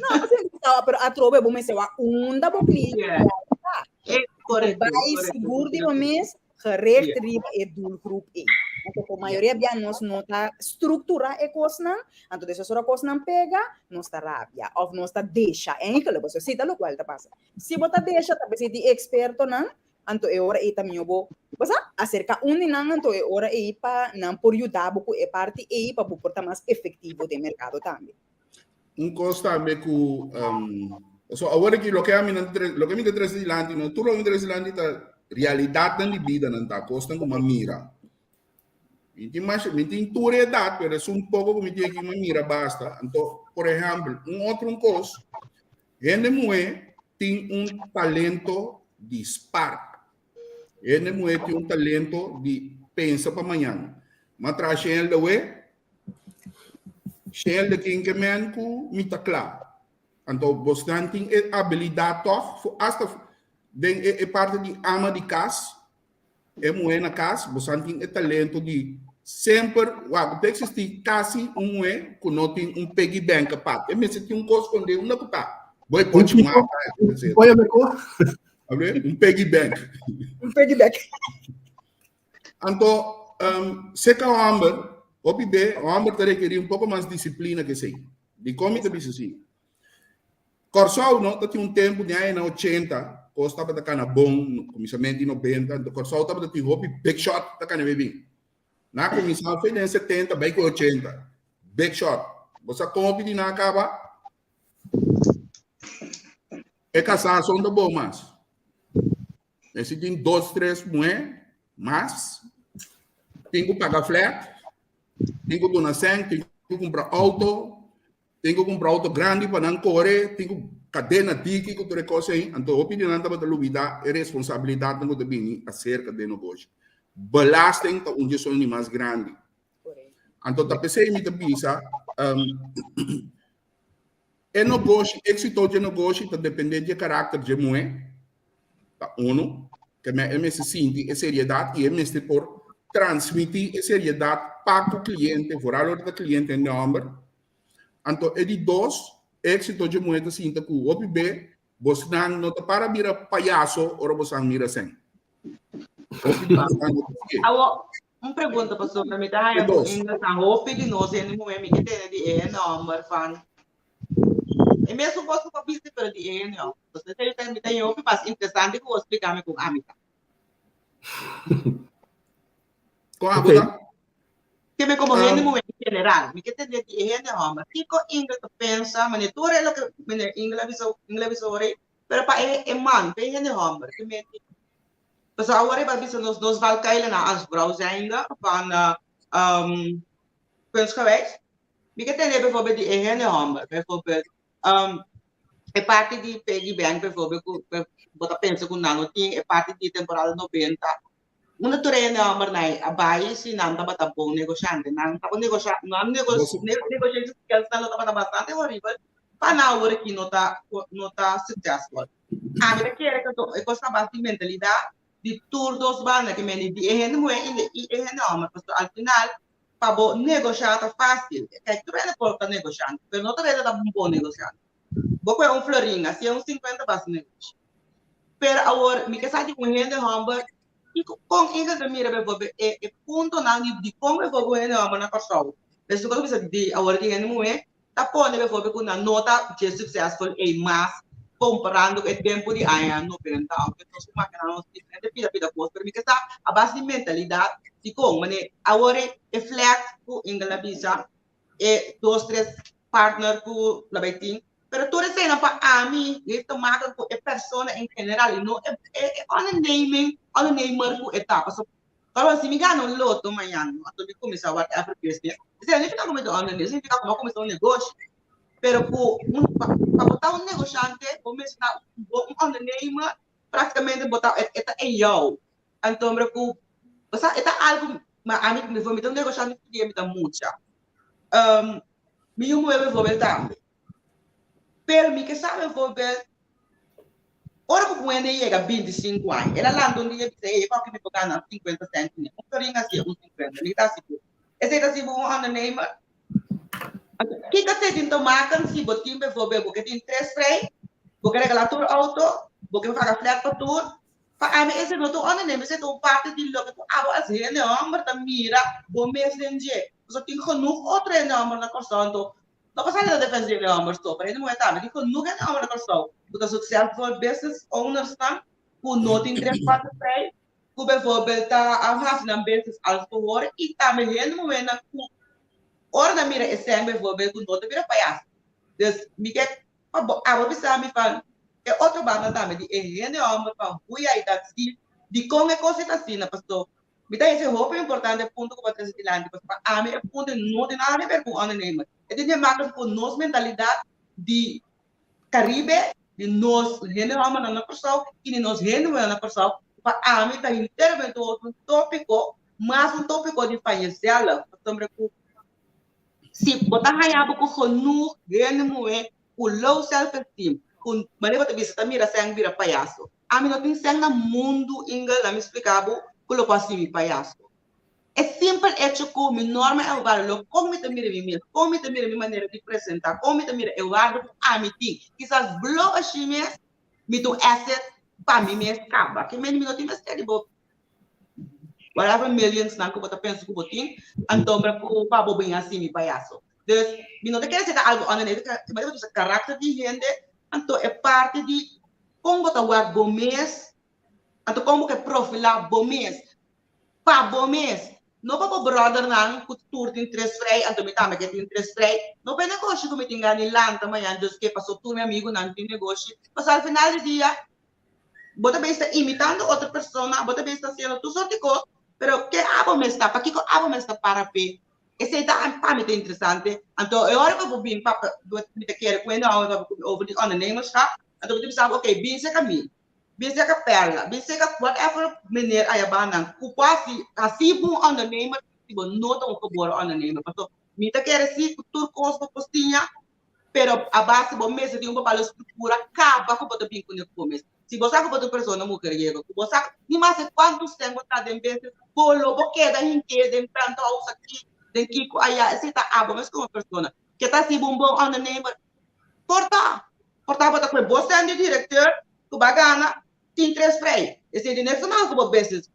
[SPEAKER 5] mas a trova bom ser a onda bo cliente. Vai seguro de mês gerecht riba e doelgroep e. Então, a maioria de nós não está estrutura e coisa, então dessa sua coisa não pega, não está rápida, ou não está deixa, é aquilo você cita o qual está passa. Se você deixa, talvez de experto não, então é hora e também eu vou, você acerca não, então é hora e para não por ajudar porque é parte e para portar mais efetivo do mercado também.
[SPEAKER 3] Coisa também que so agora que lo que me interessa de lá, não tudo me interessa de lá da realidade da vida não tá costa como mira. Me tem toda a idade, mas é pouco que me tem que mira basta. Então, por exemplo, outro coisa, gente mulher tem talento dispar. Gente mulher tem talento de pensar para amanhã. Mas traz ele de quem que me me tá claro. Então, você tem habilidade toch, hasta parte de ama de casa, é mulher na casa, você tem talento de sempre, o texto tem quase que não tem piggy bank parte. Mas se tem coisa quando não está. Vai continuar.
[SPEAKER 1] Põe a cor.
[SPEAKER 3] Piggy bank.
[SPEAKER 5] Piggy bank.
[SPEAKER 3] Então, se que o homem teria que ter pouco mais disciplina que sei. De como te disse assim. Corsol, não, tinha tempo de aí na 80, costa para cá na bom, começamento em 90, então Corsol estava de hobby, big shot, tá cá na bebê. Na comissão foi em 70, bem com 80. Big shot. Você compra e não acaba. É casar, são da boa, mas. Esse tem 2, 3 moedas, mas. Tem que pagar flat, tem que donar sangue, tem que comprar auto. Tem que comprar auto grande para não correr, tem que cadena tique que tu coisa aí. Então, a opinião da lubida é responsabilidade do governo acerca do negócio. Belasting está onde são mais grande. Então, tá pensei me pensa, é negócio, êxito de negócio está dependendo de caráter de moe, tá uno, que me se sente a seriedade e é por transmitir a seriedade para o cliente, for algo do cliente em número. Então, é de 2, êxito de moeda sinta que o OPB, você não está para mirar palhaço ou você mira sem.
[SPEAKER 4] Uma pergunta, pastor, para me dar a opinião de nós, em um que tem de número, fan. E mesmo você para visitar de não. Você tem opinião, mas interessante que você explicar-me com a amita.
[SPEAKER 3] Com a boda?
[SPEAKER 4] Que me como em general, me que tem de número. Fico inglês pensa, mas tu é lo que me inglês ore, pero para man, tem número, que me Mas agora vai bisa nos valkeilen na as browser ainda van 𝐒𝐤𝐞. Me que tem bijvoorbeeld die ene hammer, bijvoorbeeld e parte di piggy bank bijvoorbeeld bota pensa kun nano ting e parte di temporada 90. Una turene hammer nai abai si nanta bata bom negociante nanta bom negociante não negociante que está nota bata bastante horrível. Para na hora que nota successful. A mim que era que eu gosto bastante mentalidade de todos banda que me di ene moe e ene hammer, mas al final para negociar tá fácil. É que tu vai porta negociante, mas não tu vai dar bom negociante. Boco é florinho, assim é 50 basta negócio. Pero agora, me que sabe com rende hamburger e com ainda da mira bebo é ponto na de como eu vou rende hamburger na pessoa. Mas tu precisa de agora que rende moe, tá pone bebo com na nota de successful e mais comparando o tempo de ano no penal. Então, se máquina não se pida coisa, pero me que sabe a base de mentalidade de como, né? Agora é flat com inglesa e 2, 3 partner com la baiting. Pero tú eres una para a mí, esto marca con persona en general, y no es un namer con etapas. Pero si me gano un loto mañana, entonces me comienzo a ver a precio. Significa como esto anda, significa como comienzo un negocio. Pero para botar un negociante, comienza un namer, praticamente botar esta é eu. Então, o sea, esta algo, a mí me foi um negociante que me dá mucha. Me mueve vou também. Pero me que sabe envolver ora que quando chega a 25 anos, ela lá onde ia dizer, eu que me tocar na 50 centímetros, um pouquinho assim, 50, ele está seguro. Esse está seguro, um ano nem mais. O que você tem que tomar, se você tem que envolver, porque tem 3 freio, porque regalar tudo auto, porque pagar flat para tudo, para mim, esse não é um ano nem, mas é uma parte de lo que tu abas, né, homem, tá mira, bom mês de dia. Você tem que não outro homem na questão, então, não passa nada de fazer o homem, estou, para ele não é tá, mas digo, nunca é homem na questão, porque o successful business owners estão, com não tem 3, 4 freio, com bijvoorbeeld tá fazendo business als verhoor, e também não é na ora na mira esse é bijvoorbeeld com não vira palhaço. Dus me quer a vou pensar me fala é outro banda também de é homem para buia e tá de como é coisa tá assim, pastor. Me dá esse roupa importante ponto que você está dizendo, para a mim é ponto não tem nada a ver com o anônimo. É de marca com nossa mentalidade de Caribe, de nós gente homem na pessoa e de nós gente na pessoa. Para a mim tá intervento outro tópico, mas um tópico de falhecê-la, portanto, se botar raiabo com nu, gente moe, com low self-esteem, com maneira de visita mira sem vira palhaço. A mim não tem sem no mundo inglês, me explicava, com o passivo palhaço. É simples hecho como mi norma é o lo como te mira mi maneira de apresentar, como te mira eu guardo a mi ting. Quizás blog assim mesmo, me do asset para mim mesmo acaba. Que me não tem mais que whatever millions na que você pensa que você tem, então para para bobinha assim me palhaço. Dus, me não te quer dizer algo antes, mas eu disse caráter de gente, então é parte de como você guarda bom mês, então como que profilar bom mês, para bom mês. Não para o brother não, que tu tem 3 frei, então me também tem 3 frei. Não é negócio que me tem ganho lá também, então que passou tu meu amigo não tem negócio, mas ao final do dia você bem está imitando outra pessoa, você bem está sendo tu sorte de coisa, pero que abo me está, para que abo me está para ver. Esse é para mim interessante. Então eu olho para o bem para me te quero quando eu over the ondernemerschap, então eu pensava, ok, bem se caminho, bem se a perla, bem se whatever maneira aí a banda, o quase assim bom ondernemer, tipo não tão favor ondernemer, então me te quero assim tudo coisa postinha, pero a base bom mês de uma bala estrutura acaba com o bem com o começo. Se você é uma pessoa não mulher chega, você nem mais quantos tem você tem vezes bolo, porque da gente tem tanto usa aqui, tem que aí se tá abo mas como pessoa que tá se bom on the name porta bota com você é diretor, tu bagana tem 3 frei. Esse dinheiro não é o business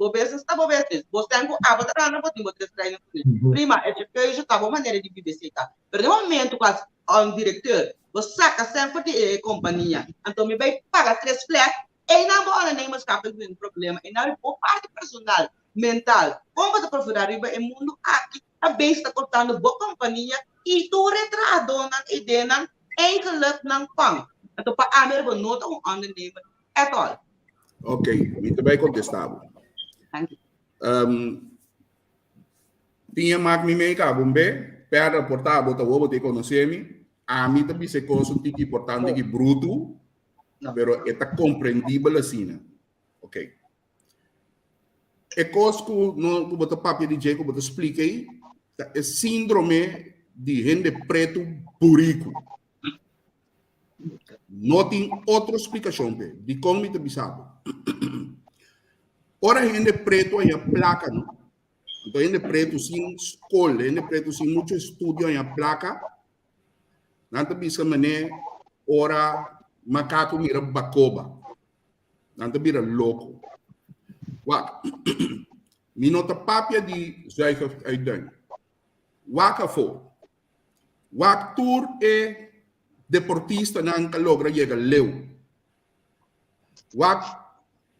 [SPEAKER 4] tá bom business. Você tem que abo tá não pode botar 3 frei. Prima, é que eu já tá boa maneira de viver se tá. Pero no momento quase um diretor, você saca sempre de companhia. Então me vai pagar 3 flat. E não vou nem mais capaz de um problema. E não por parte personal, mental. Como você procurar riba é mundo aqui, a base está cortando boa companhia e tu retrado na ideia não eigenlijk não pang. Então para a minha nota ondernemer at all.
[SPEAKER 3] Ok, muito bem contestado.
[SPEAKER 4] Thank you.
[SPEAKER 3] Tinha mais me meio cabo bem, perda portar bota o te conhecer-me. A mim também se consulta que importante que bruto. Pero está compreendível assim, né? Ok. É coisa que não botar papel de jeito que eu expliquei, é síndrome de gente preto burico. Não tem outra explicação de como me sabe. Ora gente preto aí a placa, não? Então gente preto sem escola, gente preto sem muito estudo aí a placa. Não tem bisa mané ora macaco mira bacoba. Nanta mira louco. Wak. Minota papia de zuiver uitdun. Waka fo. Wak tour e deportista nan kalogra yega leu. Wak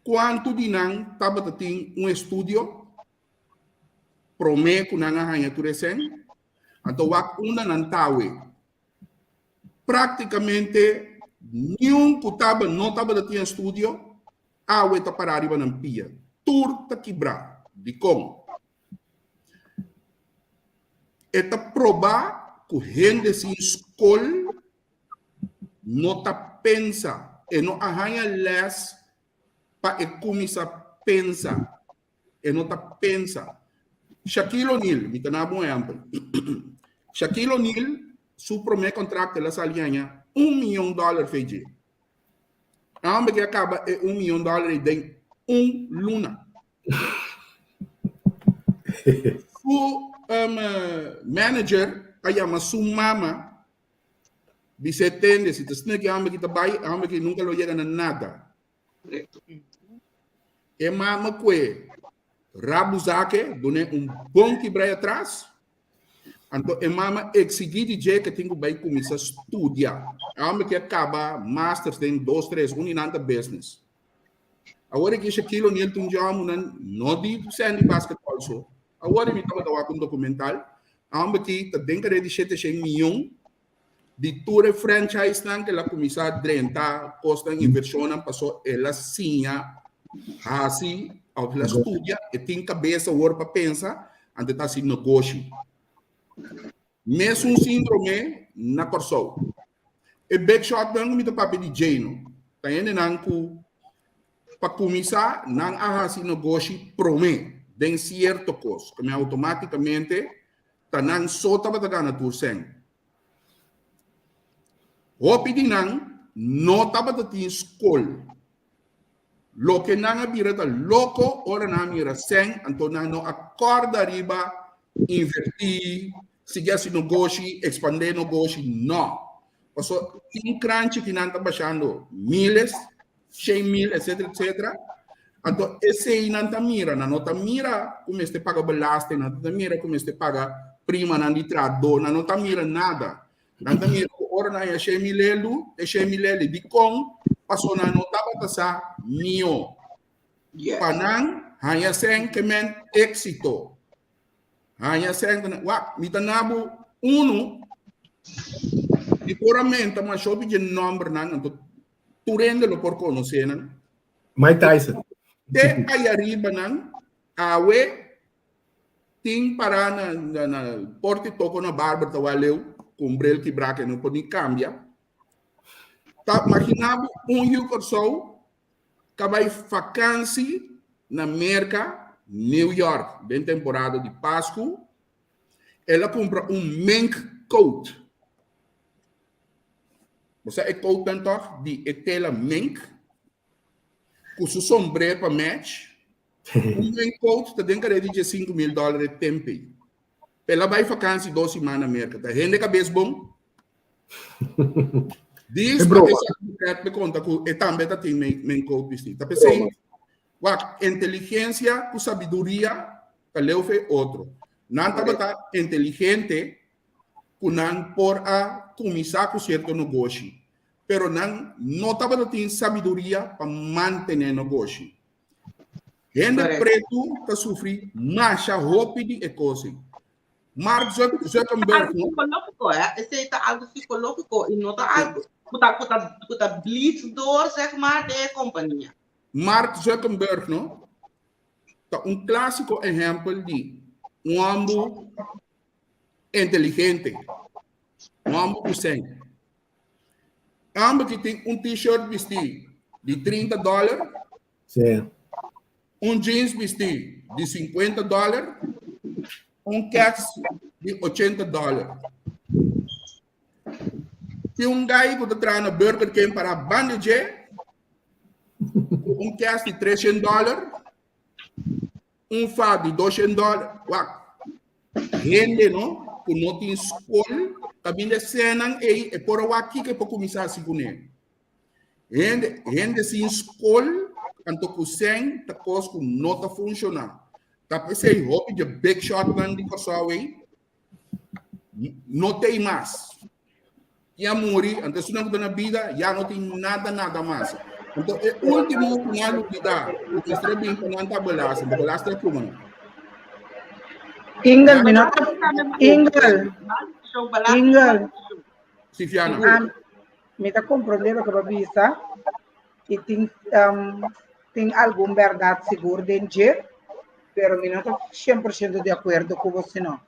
[SPEAKER 3] quanto di nang tabatating un estudio prome kunanga hanya turesen. Anto wak una nan tawe. Praticamente nenhum que não estava da tinha estúdio, a ueta para arriba na pia. Turta quebrar, de como? Eta provar que gente sem escola não tá pensa e não arranha les para começar a pensar e não tá pensa. Shaquille O'Neal, me tá bom exemplo. Shaquille O'Neal, seu primeiro contrato ela salianha $1 milhão feijão. A homem que acaba é $1 milhão e tem luna. O manager aí ama sua mama dice tende se tu que a homem que trabalha, a homem que nunca lo chega na nada. E mama que rabuzake done bom que vai atrás. Então, a mama exigir de que tem que começar a estudar. A homem que acaba masters tem 2, 3, uninanta business. Agora que Shaquille O'Neal tem já não de ser de basquetebol só. Agora me estava dando um documental. A homem que tem que de 700 milhões de tour franchise que ela começar a drentar, costa inversão, passou ela sim, assim, ela estuda e tem cabeça para pensar, antes está assim negócio. Mesmo síndrome na pessoa. E backshot não me dá papel de jeito. Tá indo não para começar não há esse negócio promete de certo coisa, que automaticamente tá não só tá batendo na tursen. O pedi não tá batendo escola. Lo que não é virada louco ora não mira sem, então não acorda riba invertir, seguir esse negócio, expandir negócio, não. Porque tem crunch que não está baixando milhas, 100 mil, etc, etc. Então, esse aí não está mira, não está mira como este paga belaste, não está mira como este paga prima, não litrador, não está mira nada. Não está mira ora na é 100 mil, de com, passou na nota batasa, mio. Panang, hanya seng kemen éxito. Hanya seng, wak, mitanabo, uno, di puramente, mas soube de nome, não, tu rende-lo por conhecer, não?
[SPEAKER 1] Mike Tyson.
[SPEAKER 3] Te aí arriba, não? Awe, tem para na porte toco na barba, tá valeu, com brel que braque, não pode cambiar. Tá, imaginava rio por sol, que vai vacância na América, New York, bem temporada de Páscoa, ela compra mink coat. Você é coat então de etela mink, com seu sombrero para match. Mink coat está dentro de $5 mil tempo. Ela vai vacância 2 semanas na América. Tá rende cabeça bom? Diz que essa me conta que também tem mink coat vestido. Tá pensando? Inteligência com sabedoria, que leu foi outro. Não está inteligente, que não por a começar com certo negócio. Pero não estava tendo sabedoria para manter o negócio. Gente preto está sofrendo mais rápido e coisa. Mark Zuckerberg.
[SPEAKER 4] Algo psicológico, esse é algo psicológico e não está algo. Está blitzdor, zeg maar, de companhia.
[SPEAKER 3] Mark Zuckerberg, não? Tá clássico exemplo de homem inteligente, homem consciente. Homem que tem t-shirt vestido de $30,
[SPEAKER 1] sim.
[SPEAKER 3] Jeans vestido de $50, cats de $80. Tem guy que está trazendo Burger King para bandeja, cast de $300, fado de $200. Gente, não? Que não tem escola, também de cena é por aqui que pode começar a se conhecer. Gente sem escola, quando cozinha, a coisa não está funcionando. Tá pensando, hobby de big shot de pessoal aí, não tem mais. E a morrer, antes de na vida, já não tem nada mais. Então, o último que eu vou dar, o que está bem para não tabelar, é como?
[SPEAKER 2] Ingel.
[SPEAKER 3] Sifiana.
[SPEAKER 2] Me está com problema com a visa e tem alguma verdade segura dentro, pero me não estou 100% de acordo com você não.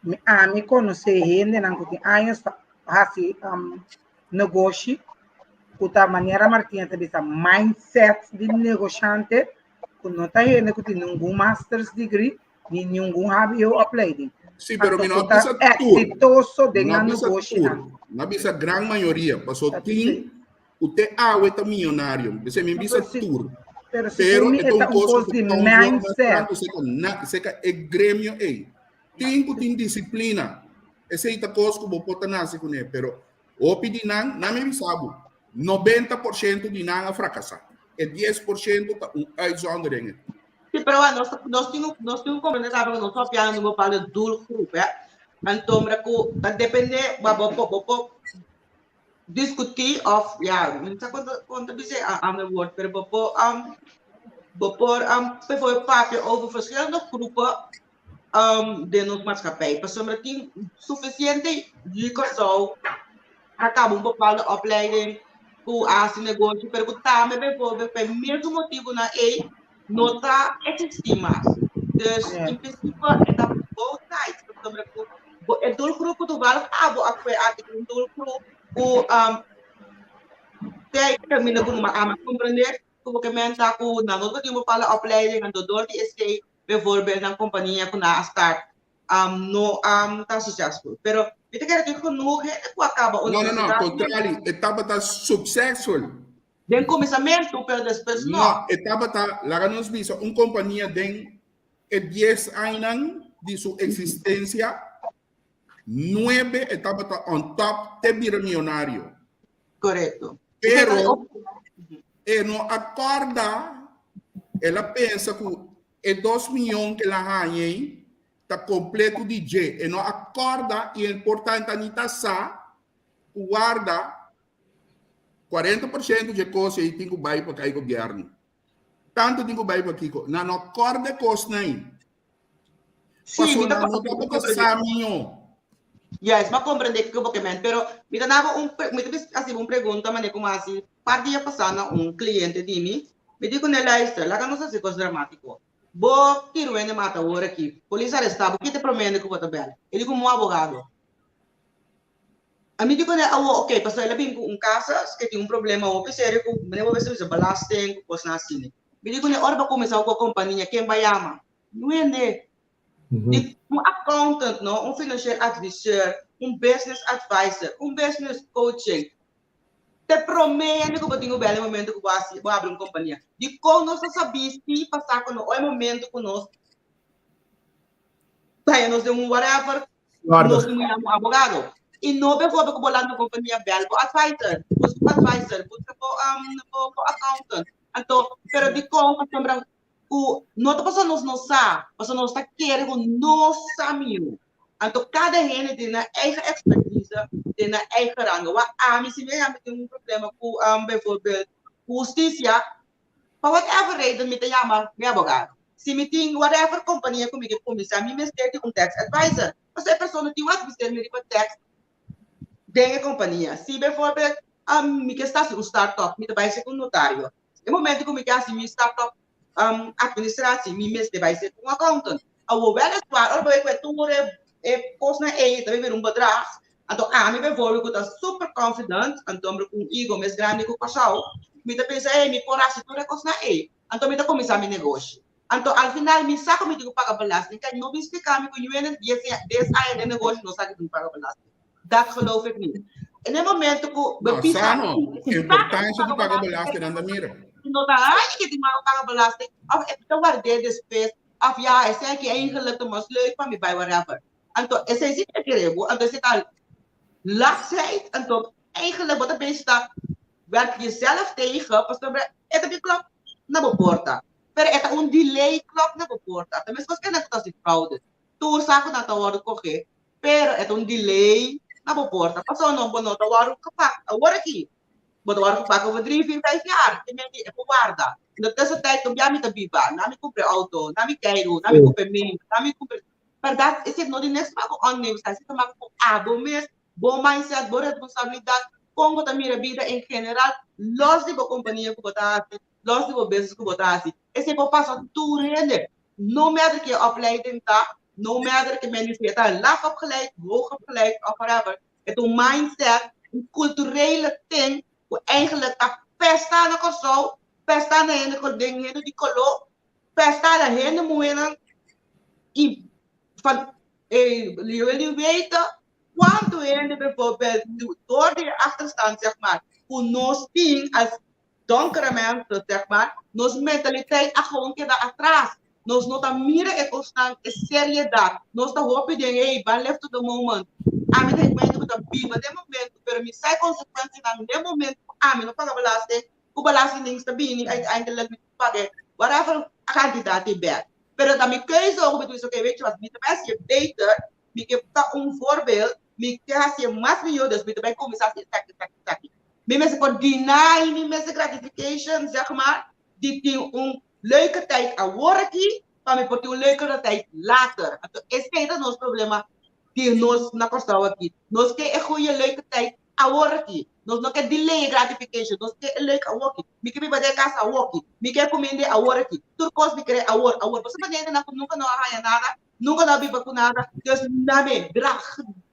[SPEAKER 2] Me conhece gente não tem anos assim negócio, que a maneira Martinha tem essa mindset de negociante, que não está gente que tem nenhum master's degree nem nenhum habio applied.
[SPEAKER 3] Sim, pero me não
[SPEAKER 2] está exitoso de negócio.
[SPEAKER 3] Não bisa grande maioria, passou tem o te awe tá milionário, você me bisa tour.
[SPEAKER 2] Pero é um coisa de mindset.
[SPEAKER 3] Você é grêmio aí. Tem disciplina. Esse aí tá coisa que vou botar nesse com ele, pero o pedir não me bisabo. 90% de não fracassar. E 10% tá uitzondering.
[SPEAKER 4] Sim, pero nós temos como nós sabemos nós só piano no para do grupo, então para depender, vou discutir of não sei quando dizer a word, pero vou papel over verschillende groepen de nossa maatschappij. Persoonlijk tem suficiente liquor acaba bepaalde opleiding hoe als negócio perguntar me bijvoorbeeld bij mesmo motivo na não está estima. Dus in principe é da both sides. É do grupo do vale um do grupo o tem termina com uma compreender como que menta com na nota que eu falo opleiding and door die is bijvoorbeeld na companhia com na start no tá successful. Pero eu quero que genoeg é que acaba
[SPEAKER 3] Não, contrário, etapa tá successful.
[SPEAKER 4] Den começamento, pero depois não.
[SPEAKER 3] Etapa tá, lá nos visa, companhia tem 10 anos de su existencia, 9 etapas on top de millonario.
[SPEAKER 4] Correcto.
[SPEAKER 3] Pero él no acorda, ela pensa que é 2 milhões que ela ganha está completo de G. Ele não acorda e é importante a nitaça guarda 40% de coisa e tem que vai para cair governo. Tanto tem que vai para aqui. Não acorda coisa nem.
[SPEAKER 4] Sim,
[SPEAKER 3] Passou na nota para passar milhão.
[SPEAKER 4] Yes, ma compreende que Pokémon, pero me dava assim, pergunta, mas como assim, par dia passado cliente de mim, me dijo nela esta, lá que não sei se coisa dramático. Bo, tiro ene mata agora aqui. Polícia arrestado, que te promete que vou bem. Ele como advogado. A mim digo, ok, passou ele bem com casa, que tem problema, ou sério, que me vou ver se usa belasting, coisa assim. Me digo, ora para começar com a companhia, quem vai amar? Não é, né? Accountant, no? Financial advisor, business advisor, business coaching. Te promete que eu tenho bem momento que vou abrir uma companhia. De como nós sabemos se passar com o momento que nós nós temos whatever, nós temos um advogado. E não é que vou lá na companhia bela, advisor, accountant. Então, pero de como o não passa nós não sabe, passa nós está querendo nós sabemos. Então cada gente tem a eigen expertise, tem a eigen rang. Mas se vem tem problema com, bijvoorbeeld, justiça, for whatever reason me chama meu advogado. Se me tem whatever companhia comigo começar, me ter tax advisor. Mas a pessoa tem uma advisor me com tax da companhia. Se bijvoorbeeld, me que está um startup, me vai ser com notário. No momento que me quer assim, startup administratie, me mesmo vai ser com accountant. Ao wel is waar, we hebben toen kost na também um bedrag. Então, me bijvoorbeeld que está super confident, então com ego mais grande que o passado, me tá pensa, me por assim tudo kost na então me tá começar meu negócio. Então, ao final me saca me digo pagar belasting, que não me explicar me que eu ainda de negócio não sabe que pagar belasting. Dat geloof ik niet. En in het moment que we
[SPEAKER 3] Sano, importância de pagar belasting anda mira.
[SPEAKER 4] Não tá que tem mal pagar belasting. Of eu guardei despesa. Of ja, esse aqui é eigenlijk te mas leuk para me buy whatever. Então, esse é isso que eu quero. Então, se tá lastheid, então eigenlijk wat de besta werk jezelf tegen, pas dan é de klok na porta. Pero é delay clock na porta. Também se você não está se fraude. Tu saco na tua correr. Pero é delay na porta. Passou não bom nota waru kapak. Agora aqui. Bota waru kapak over 3, 4, 5 jaar. Que me é guarda. Na tussentijd kom jij met de biba, na me compre auto, na me quero, na me compre mim, na me compre. Verdade, esse não tem nem para onnemen, está sendo mais bom mês, bom mindset, boa responsabilidade, como a minha vida em geral, los de boa companhia que botasse, los de boa business que botasse, esse é o passo tudo rende. No matter que opleiding tá, no matter que mensen tá laag opgeleid, hoog opgeleid, of whatever, het een mindset, een culturele ding, hoe eigenlijk a festa na koso, festa na hende ko ding hende di kolo, festa na hende moena, e van jullie weten, quanto hende bijvoorbeeld door de achterstand, zeg maar, hoe nos ding als donkere mensen, zeg maar, nos mentaliteit gewoon queda atrás. Nós não estamos mira é constante, é seriedade. Nós estamos hoping de vai left to the moment. A mim tem que estar viva de momento, pero me sai consequência de momento. A mim não paga belasting, o belasting nem está bem, ainda me paga whatever a quantidade é. Pero também keuze ook met isso que weet je wat, me também se beter, me que tá voorbeeld, me que hace mais miljoen, me também começar a tak. Me mesmo por deny, me mesmo gratification, zeg maar, die tem leuke tijd aan work, maar me porti een leukere tijd later. Esse é o nosso problema que nós na costa aqui. Nós quer é goeie leuke tijd aan work. Nós não quer delay gratification. Nós quer leuk aan work. Me quer bij de casa aan work. Me quer comende aan work. Turcos me quer aan work. Você vai entender que nunca não arranha nada, nunca não vive com nada. Deus nada drag.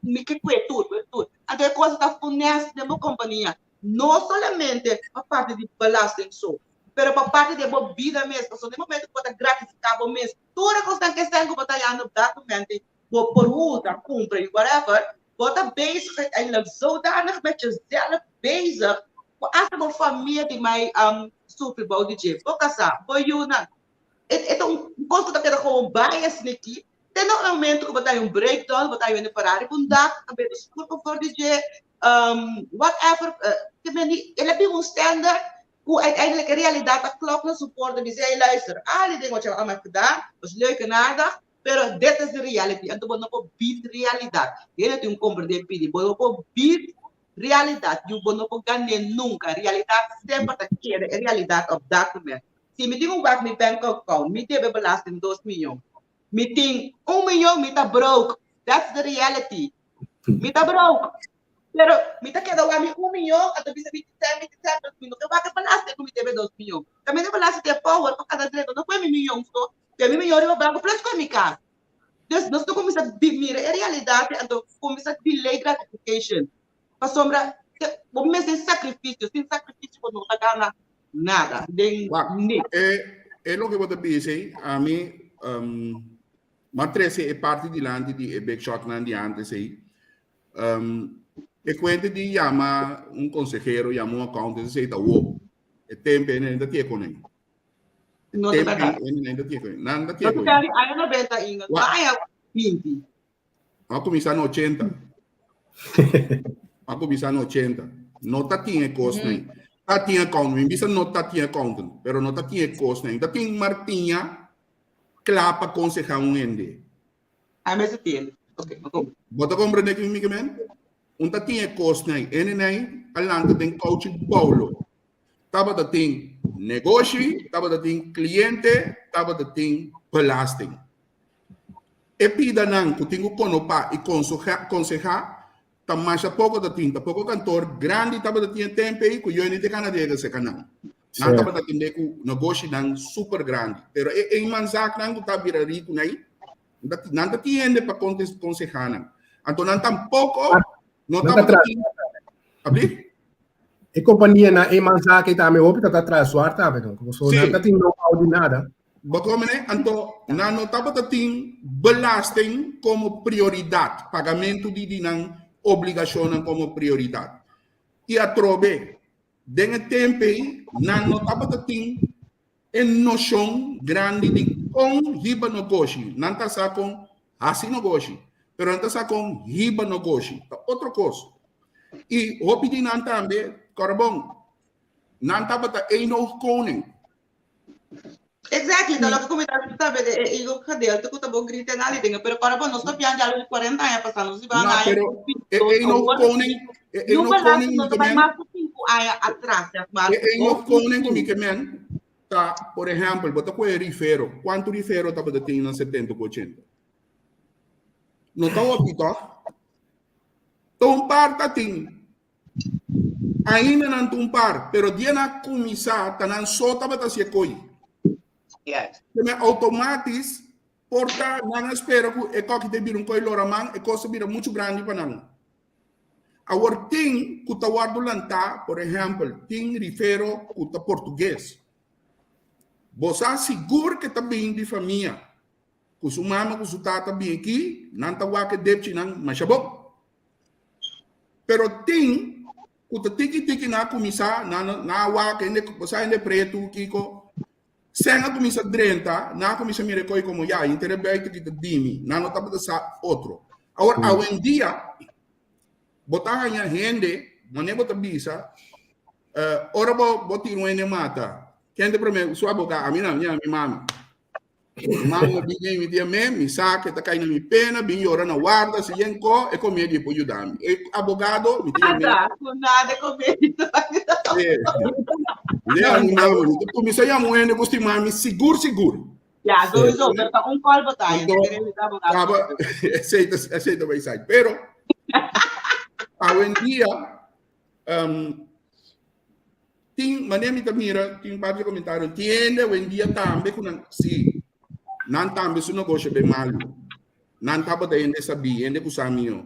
[SPEAKER 4] Me quer tudo. Até coisa tá funesta de uma companhia. Não somente a parte de belasting só. Pero para parte de boa vida mesmo, so, no momento que você gratificar o mês, toda a coisa que você tem que botar no documento, por usa, cumpre, whatever, você bezig eigenlijk zodanig met jezelf bezig, als een familie die mij super bouwt, die je, ook als dat, voor je, het is een kost dat je gewoon bias niet, Tem um momento que botar um breakdown, botar um Ferrari com dak, a ver desculpa for DJ, whatever, ele é bem um standard, que uiteindelijk in realidad dat klopt na support die zei luister, die dingen wat je allemaal gedaan, was leuk en aardig, pero dit is de reality. En toen we beat realidad. Je hebt een compreender pidi, we beat realidad. Je moet ganhar nunca. Realidad sempre te queda en realidad op dat moment. Si me tengo een mi bank account, me te belasting 2 miljoen. Me ting 1 miljoen, me ta broke. That's the reality. Me ta broke. Pero me ta queda a mi 1 miljoen, at bisa 27 miljoen. Que va que belasting me te 2 miljoen. Também de belasting te power para cada direito. Não foi mi miljoen só. Tem mi miljoen eu branco plus com mi casa. Dus nós não começamos a mira a realidade, então começamos a delay gratification. Para sombra, o mês sem sacrifício quando não ganha nada.
[SPEAKER 3] É o que eu vou dizer, a mim, mas é parte de lá de backshot na diante, sei. É quando de chama consejero, chama accountant, sei tá o, é tempo ainda tinha com ele.
[SPEAKER 4] Não é verdade.
[SPEAKER 3] Ainda tinha com ele. Nada
[SPEAKER 4] tinha com ele. Aí não vem ainda. Vai a 20.
[SPEAKER 3] Vamos começar no 80. Vamos começar no 80. Não tá tinha custo nem. Tá tinha accountant, bisa não tá tinha accountant, pero não tá tinha custo nem. Tá tinha Martinha clapa aconsejar ende.
[SPEAKER 4] Ah, mas tem. Ok, vamos.
[SPEAKER 3] Bota compreender que me men? Tá tinha custo nem. Nem alanta tem coaching Paulo. Tava tá tem negócio, tava tá tem cliente, tava tá tem belasting. E pida nang que tenho conopa e aconsejar tá mais a pouco da tinta, pouco cantor grande tava da tinha tempo e que eu nem te canadega se canal. Não tava da tinta com negócio nang super grande, pero em manzak nang tá vira rico nai, não tá tinha para aconsejar nang. Então não tampouco não tava da tinta. Abri?
[SPEAKER 1] E companhia na em manzak tá me hope tá atrás suar tá, então, como só não tá tinha de nada.
[SPEAKER 3] Bacomene, então, não estava tem belasting como prioridade, pagamento de dinang obrigação como prioridade. E a trobe, dentro tempo, não estava tem noção grande de com riba negócio, não está com assim negócio, pero não está com riba negócio, outra coisa. E o pedir não também, carbon, não estava em no koning.
[SPEAKER 4] Exactly, dalam komentar kita beda ego kadel tu kita bom grita nali dengan pero para pun nós pian jalu 40 anos passando se vai na
[SPEAKER 3] pero no koning
[SPEAKER 4] no vai mais 5 anos atrás já mas
[SPEAKER 3] no koning como que men tá por exemplo bota com rifero quanto rifero tá bota tem na 70 80 não tá o pito par tá tem ainda não um par pero dia na começar tá não só tá bota se coi.
[SPEAKER 4] Yes.
[SPEAKER 3] Automatis porta não espera que coque te vir coiloraman e coisa vira muito grande para não. Agora tem que tá guardo lanta, por exemplo, tem refero que tá português. Você seguro que tá bem de família. Que sua mama, que sua tata bem aqui, não tá guardo que deve não, mas é bom. Pero tem que tá tiki na começar na guardo que você ainda preto Kiko. Senga começa a drenta, na começa a me recolher como já, interbeito que te dimi, na não tá para sa outro. Agora, hoje em dia, botar a gente, não é botar bisa, ora botar um ene mata. Quem te promete, sua boca, a minha mama. Mama bem me dia mesmo, me saca, tá caindo na minha pena, bem ora na guarda, se yenco, é comédia por ajudar-me. Abogado, me dia mesmo.
[SPEAKER 4] Nada é comédia.
[SPEAKER 3] Não, tu me sai a moeda, eu gostei mais, seguro.
[SPEAKER 4] Já, dois outros, call botar.
[SPEAKER 3] Aceita vai sair. Pero, hoje em dia, tem maneira de mira, tem parte de comentário, entende, hoje em dia também, sim, não também se negócio bem malo, não estava ainda sabia, ainda que sabia.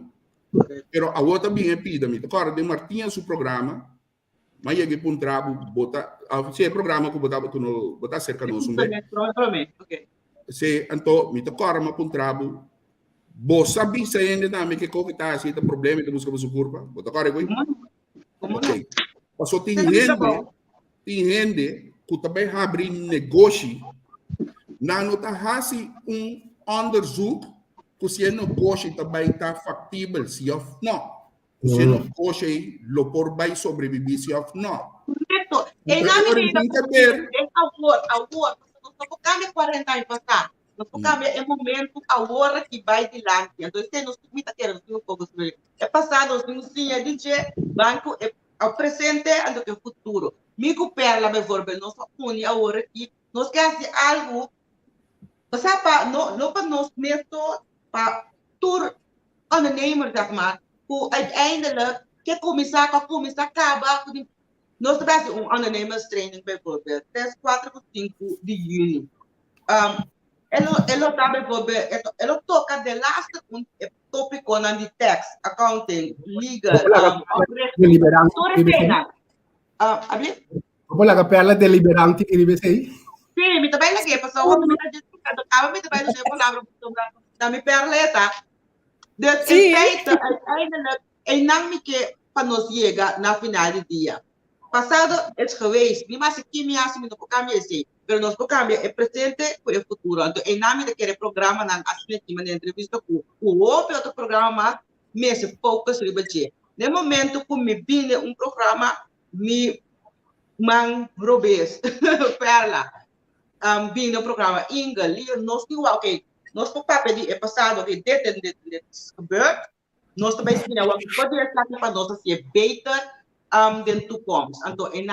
[SPEAKER 3] Pero a outra bem é pida, me agora de Martinha seu programa. Mas eu vou entrar, se é programa que eu botar cerca de nós, se então me tocar uma contrabo, você sabe se ainda também que qualquer tá assim tem problema que busca sua curva, botar cara igual. Ok. Passou tem gente que também abre negócio, não tá assim onderzoek Você não coche também está factível, se of não. Você não coche lo por vai sobreviver, se of não.
[SPEAKER 4] Correto. E
[SPEAKER 3] Então,
[SPEAKER 4] na
[SPEAKER 3] agora
[SPEAKER 4] medida
[SPEAKER 3] tem que ver.
[SPEAKER 4] nós não cambia 40 anos passar. Nós cambia é momento, a hora que vai adiante. Então, se nós estamos querendo um pouco sobre é passado, nós temos sim a dizer, banco é o presente e o futuro. Mico perla me vorbe, nós une a hora que nós queremos algo, passar para não para nós mesmo para tour ondernemer zeg maar, hoe uiteindelijk que começar acaba nós tivemos ondernemerstraining bijvoorbeeld, 3, 4 of 5 de juni. Ela tá bijvoorbeeld, ela toca de laatste tópico na de tax, accounting, legal,
[SPEAKER 1] deliberante. Como la capella deliberante que deve ser?
[SPEAKER 4] Sim, me também liguei, passou uma minha de acaba me também não palavra da me perleta. Dus in feite, uiteindelijk, enorm que para nós chegar na final do dia. Passado é geweest, niet maar se kimia se não cambia assim, pero nós cambia é presente com o futuro. Então, enorm daquele programa na assim que na entrevista com o outro programa, mas se focus sobre você. No momento que me vine programa, me man robes, perla, vine programa 𝐒𝐤𝐞, nós digo ok. Nós por papel é passado que dit gebeurt. Nós também temos o que pode estar para nós ser beter den toekomst. Então, em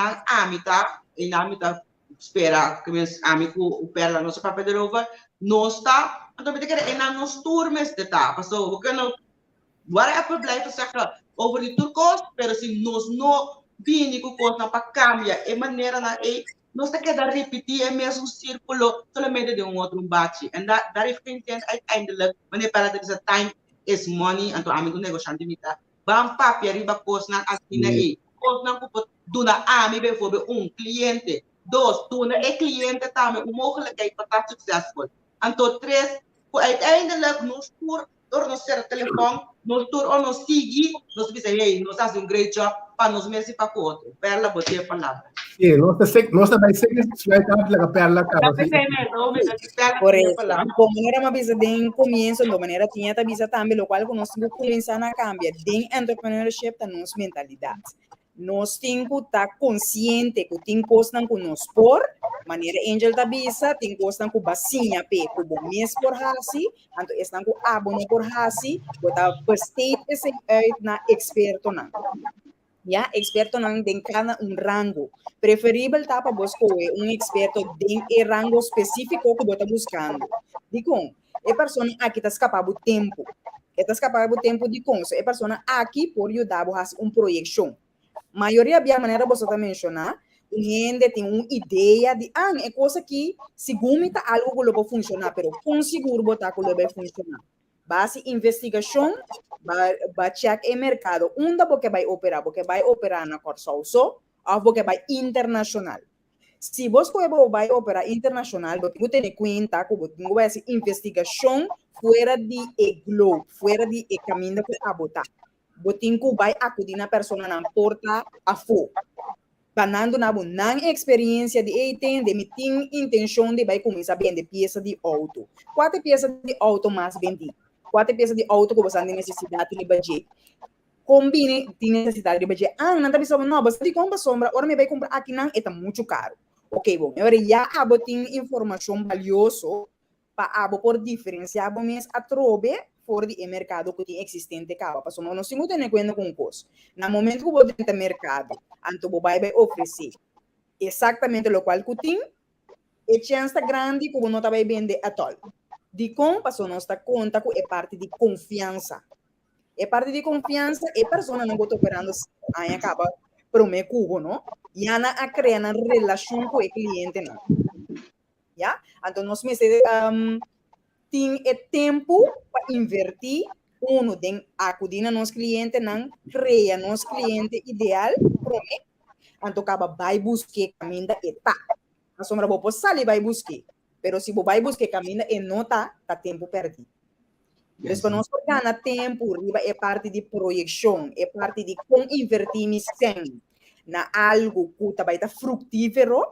[SPEAKER 4] âmbito espera que meus amigos o perla nosso papel erover, nós está. Então, me dizer em nós turmes de tá. Passou o que não whatever blijven zeggen over die toekomst, pero se nós não vinimos com coisa para cambiar, é maneira na nós temos que repetir o mesmo círculo somente de outro bate. E daar heeft geen zin uiteindelijk, wanneer para de time is money, en toen aan mijn negociante mita, bam papi arriba kost na asina kost na kupot duna ami bijvoorbeeld cliënte, dos duna cliënte tame mogelijkheid para succesvol. En tot 3, uiteindelijk nos door nos telefoon, nos nos sigi, nos dice hey, nos hace great job, para nos merci para outro. Perla bote palavra.
[SPEAKER 1] Sim, nós também seguimos la perla acaba.
[SPEAKER 5] Por eso, como maneira uma visa de começo, de maneira tinha a visa também, o qual nós temos que começar a cambiar de entrepreneurship da nossa mentalidade. Nós temos que estar consciente que tem coisas que nós por, maneira angel da visa, tem coisas que basinha pe, que bom mês por hasi, então estão com abono por hasi, botar state esse na experto não. Ya, experto não tem cada rango. Preferível tá para buscar experto de rango específico que você está buscando. Digo, é pessoa aqui está escapando do tempo. Está escapando do tempo de como. É pessoa aqui por ajudar a fazer projeção. Maioria da maneira você está mencionar, o gente tem uma ideia de é coisa que segundo tá algo que vai funcionar, pero com seguro botar que vai funcionar. Base investigação, vai check o mercado, onde você vai operar na Corsoso, ou você vai internacional. Se você vai operar internacional, você tem que conta que você vai fazer investigação fora de globo, fora de caminho que a botar. Você tem que vai acudir na pessoa na porta a fogo. Banando na experiência de tem intenção de vai começar a vender peça de auto. Quantas peças de auto mais vendi? 4 peças de auto que você tem necessidade de budget. Combine de necessidade de budget. Não está pensando, não, você compra sombra, agora me vai comprar aqui, não, é muito caro. Ok, bom, agora já abo tem informação valiosa para abo por diferenciar, mas a trobe fora do mercado que tem existente cá. Porque nós temos que ter conta com coisa. No momento que você tem mercado, então você vai oferecer exatamente o qual que tem, e chance grande que você não vai vender a todo. De como passou nossa conta que é parte de confiança. É parte de confiança e a pessoa não está operando aí acaba para o cubo, não? E ela a criar uma relação com o cliente, não? Já? Então, nós tem tempo para invertir tem acudir a nosso cliente, não criar nosso cliente ideal para o então acaba vai buscar caminho da etapa. A sombra vou sair vai buscar. Pero se você vai buscar caminho e não tá tempo perdido. Yes. Então, nós ganhamos tempo, é parte de projeção, é parte de como invertir na algo que vai estar frutífero.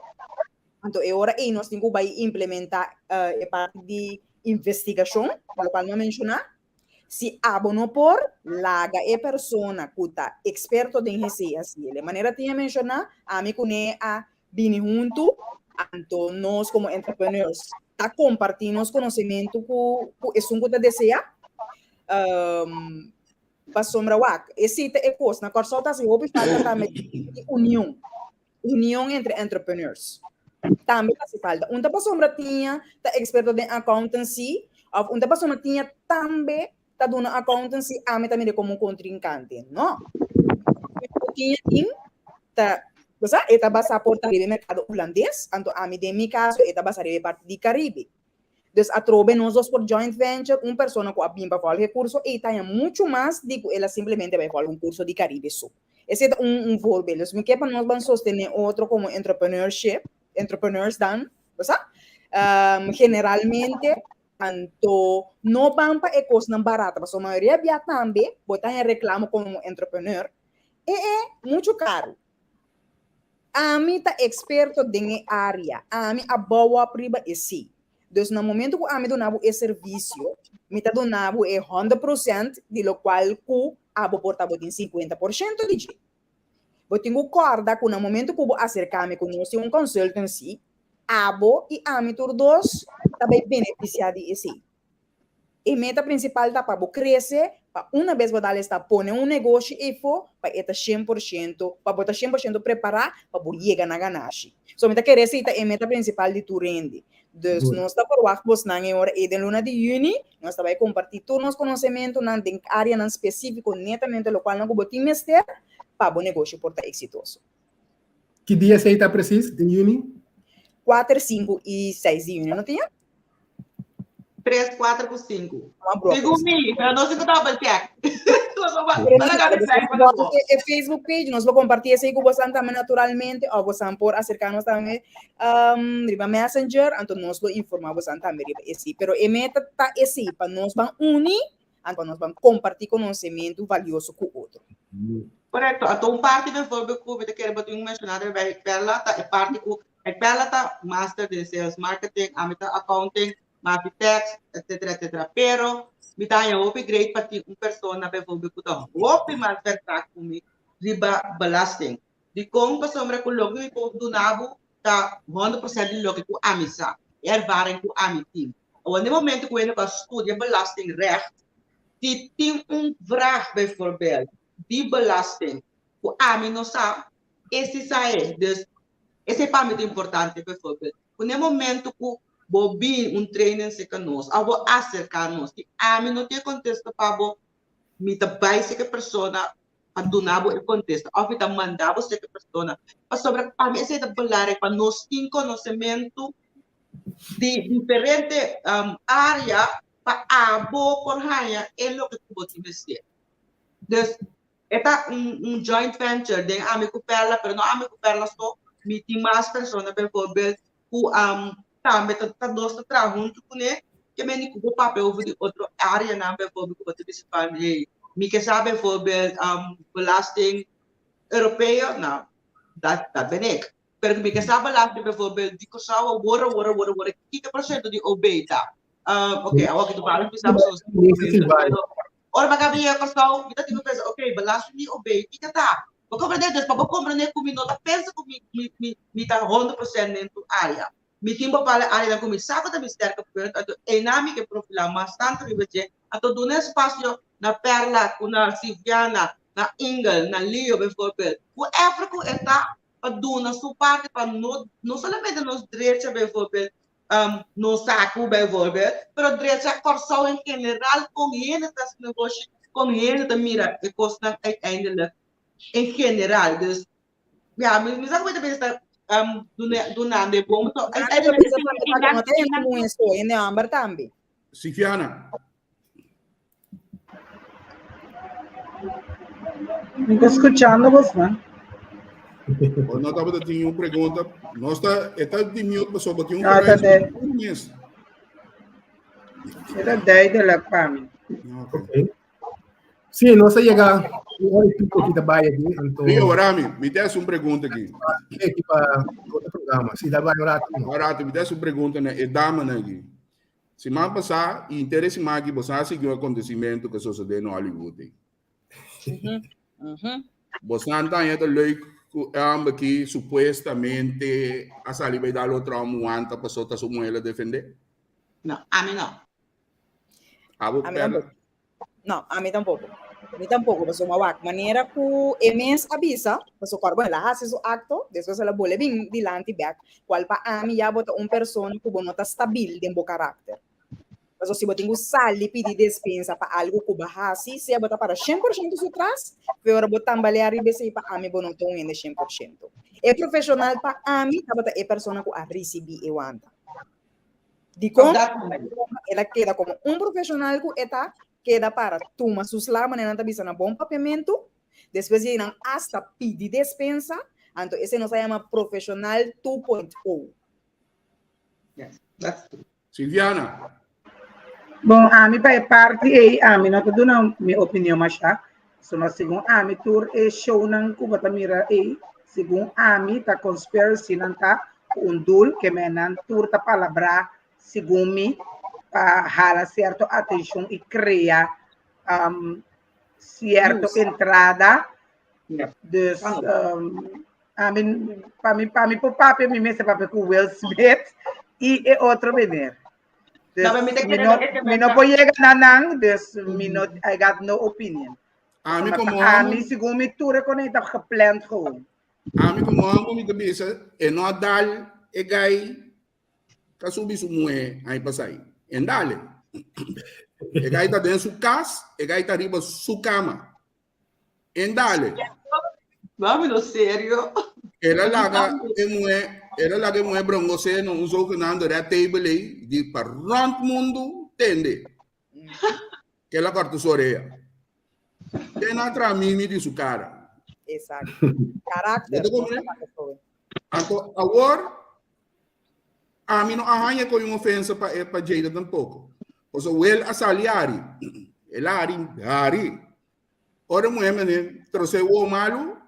[SPEAKER 5] Então, é hora aí nós temos que implementar, é parte de investigação, lo qual não mencionar, se abono por laga e persona que está experto em receita, assim, de maneira tinha mencionar, a mim que a bini junto, então nós como entrepreneurs, tá compartilhando os conhecimentos que é um que deseja, para sombra wak. Esse é coisa, na qual solta se houve falta também de união entre entrepreneurs. Também faz falta. Uma pessoa tinha tá experto em accountancy, uma pessoa tinha também tá dando accountancy a mim também como contrincante, não? Tinha tá, você está basado por o mercado holandês, então a mim de meu caso está basado em parte do Caribe. Então, a trobe nós dois por joint venture, uma pessoa com a bimba para o recurso e tem muito mais do que ela simplesmente vai fazer curso de Caribe só. Esse é volbelo. Mas que para nós vamos sostener outro como entrepreneurs dan, sabe? Generalmente, tanto não vão para coisas não baratas, mas a maioria via também, botar em reclamo como entrepreneur, é muito caro. A mim tá experto em área, a mim a boa priva é sim. Então, no momento que a mim donava esse serviço, me tá donava 100% de lo qual que a bo portava em 50% de jeito. Eu tenho corda que no momento que eu acercar-me com um consultancy, abo e a mim todos também beneficiar de esse. E meta principal tá para crescer, para uma vez você está pondo negócio e for para estar 100%, para botar 100% preparar para chegar na ganância. So meta crescer é meta principal de tu rende. Então, nós está por wakbos na hora e de luna de juni, nós vai compartilhar todos os conhecimentos na área específica, netamente lo qual não botar mestre para o negócio por estar exitoso.
[SPEAKER 1] Que dia você está preciso de juni?
[SPEAKER 5] 4, 5 e 6 de junho, não tinha?
[SPEAKER 4] 3, 4 por 5.
[SPEAKER 5] Segundo
[SPEAKER 4] mim, eu não sei que double check.
[SPEAKER 5] É Facebook page, nós vamos compartilhar isso aí com você também naturalmente, ou você pode acercar-nos também riba Messenger, então nós vamos informar você também riba esse. Pero a meta está esse, para nós vamos unir, então nós vamos compartilhar conhecimento valioso com o outro.
[SPEAKER 4] Correto. Então, parte do fórum que eu quero mencionar é parte que master de sales marketing, accounting, tax, etc. Pero, me dá um upgrade para uma pessoa na pessoa que está. O optimal vertrag comigo, riba belasting. De como pessoa que logo me do nabo tá 100% de logo que amisa, ervaring que amitim. Ou no momento que eu estudo belasting recht, die tem vraag bijvoorbeeld, die belasting, que ami não sabe, esse sai. Dus, esse é para mim importante, bijvoorbeeld. No momento que bobi training se conosco, ao acercar-nos, que a mim não tem contexto para me trabalhar se pessoa a donar o contexto, ou me mandar se pessoa, para sobre para mim esse é falar para nós ter conhecimento de diferente área para abo por raia é o que pode investir. Dus esta joint venture de amigo perla, pero não amigo perla só, me tem mais pessoas, por exemplo, que também tá dois trabalham junto com ele, que me nico o papel de outra área na público que você principal de me que sabe por belasting europeu não dá bem pero me que sabe belasting por de que sabe wora que % de obeita ok agora que tu fala que sabe só ora vai cabia que só me tá tipo pensa ok belasting de obeita que tá vou compreender das para compreender como não pensa como me tá 100% dentro área. Mi timbo pala área da comissária da Ministério do Governo, é nami que profila bastante ribeje, ato do espaço na Perla, na Silviana, na Ingel, na Leo, bijvoorbeeld. O África está a dona sua parte para não somente nos direitos, bijvoorbeeld, no saco, bijvoorbeeld, mas direitos a corção em geral, com ele das negócios, com ele da mira, que custa uiteindelijk em geral. Dus, ja, me sabe muito bem esta do nada é bom.
[SPEAKER 3] Sifiana.
[SPEAKER 2] Me está escuchando você, né?
[SPEAKER 3] Nós estamos tendo uma pergunta. Nós está de mute, pessoal, porque
[SPEAKER 2] Era 10 de la PAMI.
[SPEAKER 1] Ok. Sim, nós chegamos aqui da Bahia aqui, então.
[SPEAKER 3] Rio Rami, me desse uma pergunta aqui.
[SPEAKER 1] Aqui para outro programa. Se dá vai orar.
[SPEAKER 3] Barato, me desse uma pergunta na edama aqui. Semana passada, interesse mais que você seguiu o acontecimento que sucedeu no Hollywood. Você não está ainda leuk que supostamente a Sally vai dar outra muanta para soltar sua mulher defender?
[SPEAKER 4] Não, a mim não.
[SPEAKER 5] A mim tampoco. Não, a mim tampoco. A mim tampoco, mas uma maneira que o MS avisa, mas o corpo ela faz o acto, depois ela bole bem dilante back, qual para a mim já bota pessoa que não está estável em bom caráter. Mas se você tem que sair pedir dispensa para algo que bahasi, se bota para 100% do trás, agora botar balear e bese para a mim não estou ainda 100%. É profissional para a mim, tá bota é pessoa que a receber e wanta. De como ela queda como profissional que está queda para tomar sus lamas na tabisa na bom papiamento, depois de não hasta pedir dispensa, então esse não se chama profissional 2.0.
[SPEAKER 4] Yes, that's true.
[SPEAKER 3] Silviana.
[SPEAKER 2] Bom, a mim vai parte aí, a mim não estou dando minha opinião mais já. So na segundo a mim tour é show nang kuba tamira aí, segundo a mim tá conspiracy nang tá dul que menan tour tá palavra segundo mim para hala certo atenção e criar certo entrada. Dus a mim para mim por papo me mesa para com Will Smith e é outro menino. Me não pode chegar na nang, dus I got no opinion.
[SPEAKER 3] A mim como
[SPEAKER 2] a mim segundo me tour com ele tá gepland gewoon.
[SPEAKER 3] A mim como amo me cabeça é não dal é gai kasubi sumue aí passai. Endale. É gai tá dentro do casa, é gai tá riba su cama. Endale.
[SPEAKER 4] Vamos, sério.
[SPEAKER 3] Ela laga moe brongo se não usou que não era table aí de para rond mundo tende. Que ela corta sua orelha. Tem outra mimi de sua cara.
[SPEAKER 5] Exato. Caráter.
[SPEAKER 3] Então, agora a mim não arranha com uma ofensa para Jada tampouco. Ou seja, o ele asaliari, ele ari. Ora mulher trouxe o malo.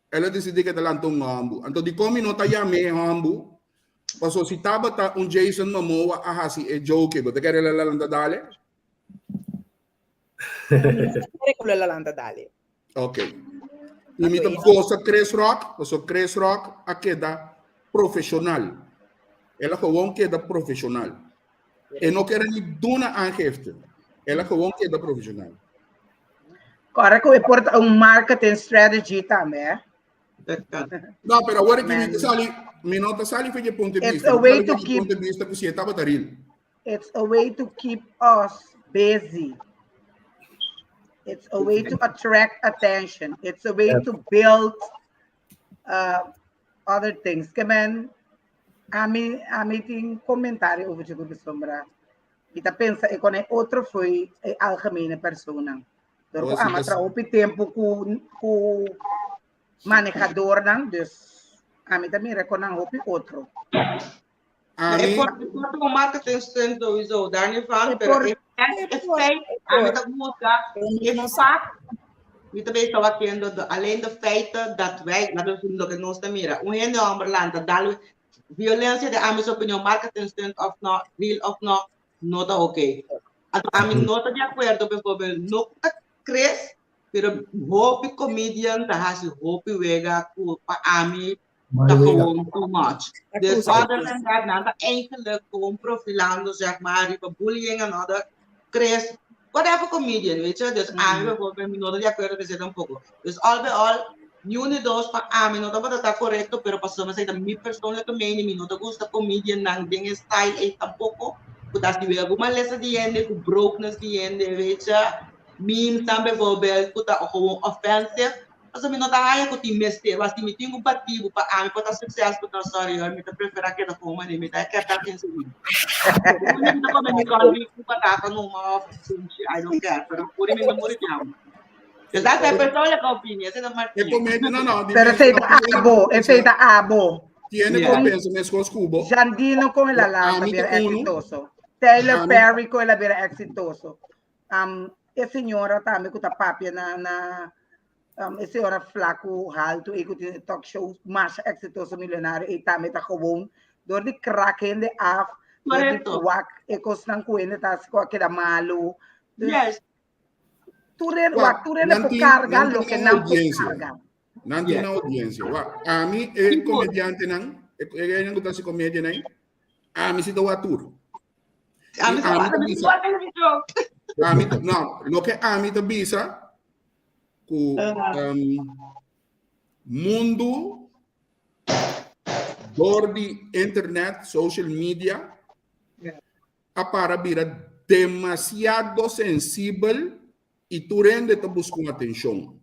[SPEAKER 3] Ela decidiu que ela lançou hambu. Então, de como não está chamando hambu, passou se estava Jason Momoa a hasi é joke, você quer ela lançar dale?
[SPEAKER 5] Quer ela lançar dale?
[SPEAKER 3] Ok. Limita gosta Chris Rock, passou Chris Rock a queda profissional. Ela gewoon queda profissional. E não quer nem duna aangifte. Ela gewoon queda profissional.
[SPEAKER 2] Agora que eu importa marketing strategy também.
[SPEAKER 3] No, pero agora que me nota sali foi de ponto de vista.
[SPEAKER 2] It's a way to keep.
[SPEAKER 3] Ponto de vista que você estava daril.
[SPEAKER 2] It's a way to keep us busy. It's a way to attract attention. It's a way to build other things. Kaman, ami tem comentário over o que sombra. Ita pensa e quando outro foi algemene persona. Então, ama trabalho tempo com manejador não, dus a mim também reconhece outro.
[SPEAKER 4] É por o marketing stunt sowieso, daar niet van, pero é feit, a mim tá mudar, é fato. E também estava tendo além do feito dat wij, dat is lo que nós mira, gente amberlanda, dal violência de a minha opinião, marketing stunt of not, real of not, não tá ok. A mim não tá de acordo, por exemplo, não cresce. Pero hope comedian tahasi hope wega ku pa ami ta gewoon too much. Dus other than that, nada eigenlijk gewoon profilando zeg maar, riba bullying en other craze, whatever comedian, weet je. Dus ami bijvoorbeeld mi nodo de acuerdo que un poco. Dus all by all, ni dos pa ami no tá tá correcto, pero pasó me sai da mi persoonlijke mening, mi no te gusta comedian nang ding style tampoco. Kudas di wega uma lesa di ende, ku brokenness di ende, weet je. Memes também bijvoorbeeld, que tá gewoon offensive. Mas eu não tá aí que tem mestre, mas tem um batido para a mim para sucesso para sorry, eu me prefiro que da como nem me tá que tá pensando. Eu não tô me calmi para tá numa I don't care, pero por mim não morre não. Exato, é pessoa que opinião, você não marca.
[SPEAKER 3] Não.
[SPEAKER 2] Pero esse tá abo.
[SPEAKER 3] Tiene como pensa mes com cubo.
[SPEAKER 2] Jandino com ela lá, bira exitoso. Taylor Perry com ela bira exitoso. A senhora também que tá papia a senhora flaco alto e que talk show mais exitoso milionário e também tá gewoon door die kraken de af
[SPEAKER 4] Correcto.
[SPEAKER 2] Wak, ekos ng kuwene, tas ko akira malo.
[SPEAKER 4] Yes.
[SPEAKER 2] Turen,
[SPEAKER 3] Wak,
[SPEAKER 2] turen na po carga, lo que não po carga.
[SPEAKER 3] Nanti na audiência. Ami comediante nang, ganyan ko si comedian nang. Ami si Dawatur.
[SPEAKER 4] Ami
[SPEAKER 3] no, lo que ami to bisa ku mundo door di internet, social media, para vira demasiado sensível e tu rende te busca atenção.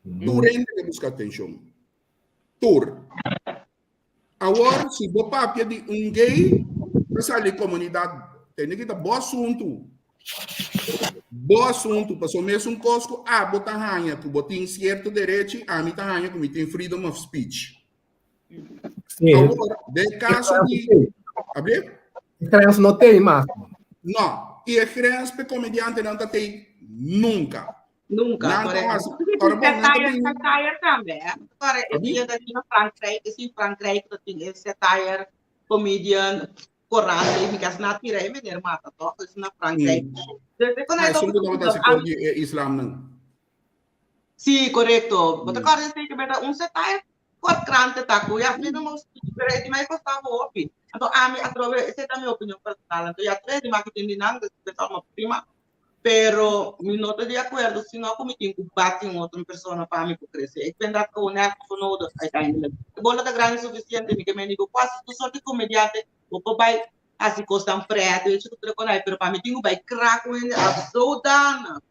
[SPEAKER 3] Tu rende te busca atenção. Tur. Agora, se você papia de gay, essa ali comunidade tem que dar bom assunto. Bom assunto, passou mesmo cosco, botar ranha, que botem certo direito, mim tá ranha, que me tem freedom of speech.
[SPEAKER 1] Sim.
[SPEAKER 3] Agora, de caso de... Abre?
[SPEAKER 1] Criança não tem, mas...
[SPEAKER 3] Não, e a criança para comediante não tem nunca.
[SPEAKER 4] Nunca. Satire também. Agora, eu daqui na Frankrijk, esse Frankrijk dat tem esse satire comedian corante, e mikas na tira, menino mata to, esse na Frankrijk.
[SPEAKER 3] Mas só não dá para se Islam não.
[SPEAKER 4] Sim, correto. Mas agora eu sei que um satire quat krante tá com já fez uma experiência mais costava opi. Então a mim através essa é a minha opinião personal. Então já três de marketing de nada, pessoal uma prima, pero me nota de acordo, se não como tem que bater outra pessoa para mim crescer. Eu penso que o neto não do ainda. Bola da grande suficiente me que me digo quase tu só de comediante, o papai assim custa um preto, eu te reconheço, pero para mim tem que vai craco ainda absoluta.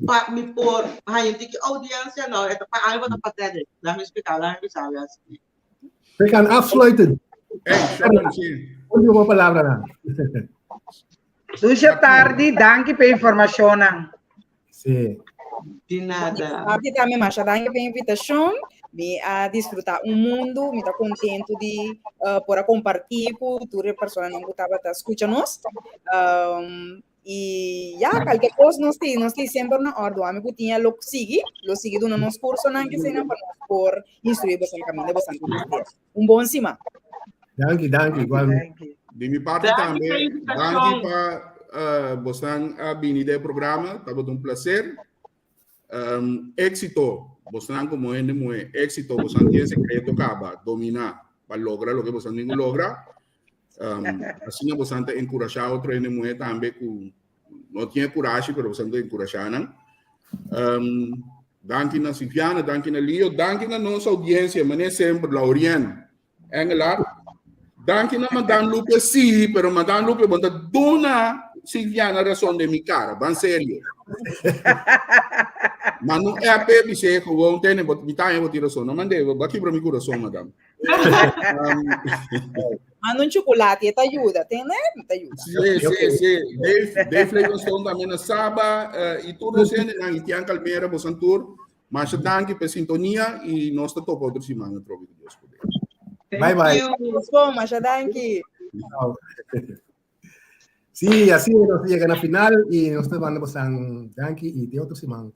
[SPEAKER 4] Pak mi por hanya tiki audiensnya nou het pak aan wat apa tadi dan explicar lá em sabe assim.
[SPEAKER 1] We gaan afsluiten.
[SPEAKER 3] Sharon, sim.
[SPEAKER 1] Última palavra na.
[SPEAKER 2] Lucia tarde, danke pela informação.
[SPEAKER 1] Sim.
[SPEAKER 4] De nada.
[SPEAKER 5] Aqui também mais danke pela invitação. Me a desfrutar mundo, me tá contente de por compartilhar com todas as pessoas que estava escutando nós. E já, qualquer coisa, nós temos sempre na ordem. O amigo tinha lo sigue do nosso curso, não que seja para nós por instruir você no caminho de você. Bom cima.
[SPEAKER 1] Danke, igualmente.
[SPEAKER 3] De minha parte também, danke para você a vir do programa, estava um prazer. Éxito, você como é éxito, você tem secreto acaba, dominar, para lograr o que você não logra. Assim é bastante encorajar outro mulher também que não tinha coragem, mas bastante encorajar. Danke na Silviana, danke na Leo, danke na nossa audiência, mas sempre Lauriane, Engelar. Danke na Madame Lupe, sim, mas Madame Lupe bota dona Silviana razão de minha cara, bem sério. Mas não é a PBC que eu tenho, me tá em outra razão, não mandei, aqui para mim coração, Madame.
[SPEAKER 5] Mas não chocolate, te ajuda, tem, né? Te ajuda.
[SPEAKER 3] Sim. Dave Flavor também na Saba e tudo isso, e tem a Calmeira, você tour, mas danke pela sintonia e nós estamos todos outra semana, troco de Deus.
[SPEAKER 1] Bye.
[SPEAKER 5] Mas danke.
[SPEAKER 1] Sí, así nos llegan al final y nos vamos a danke y de otra semana.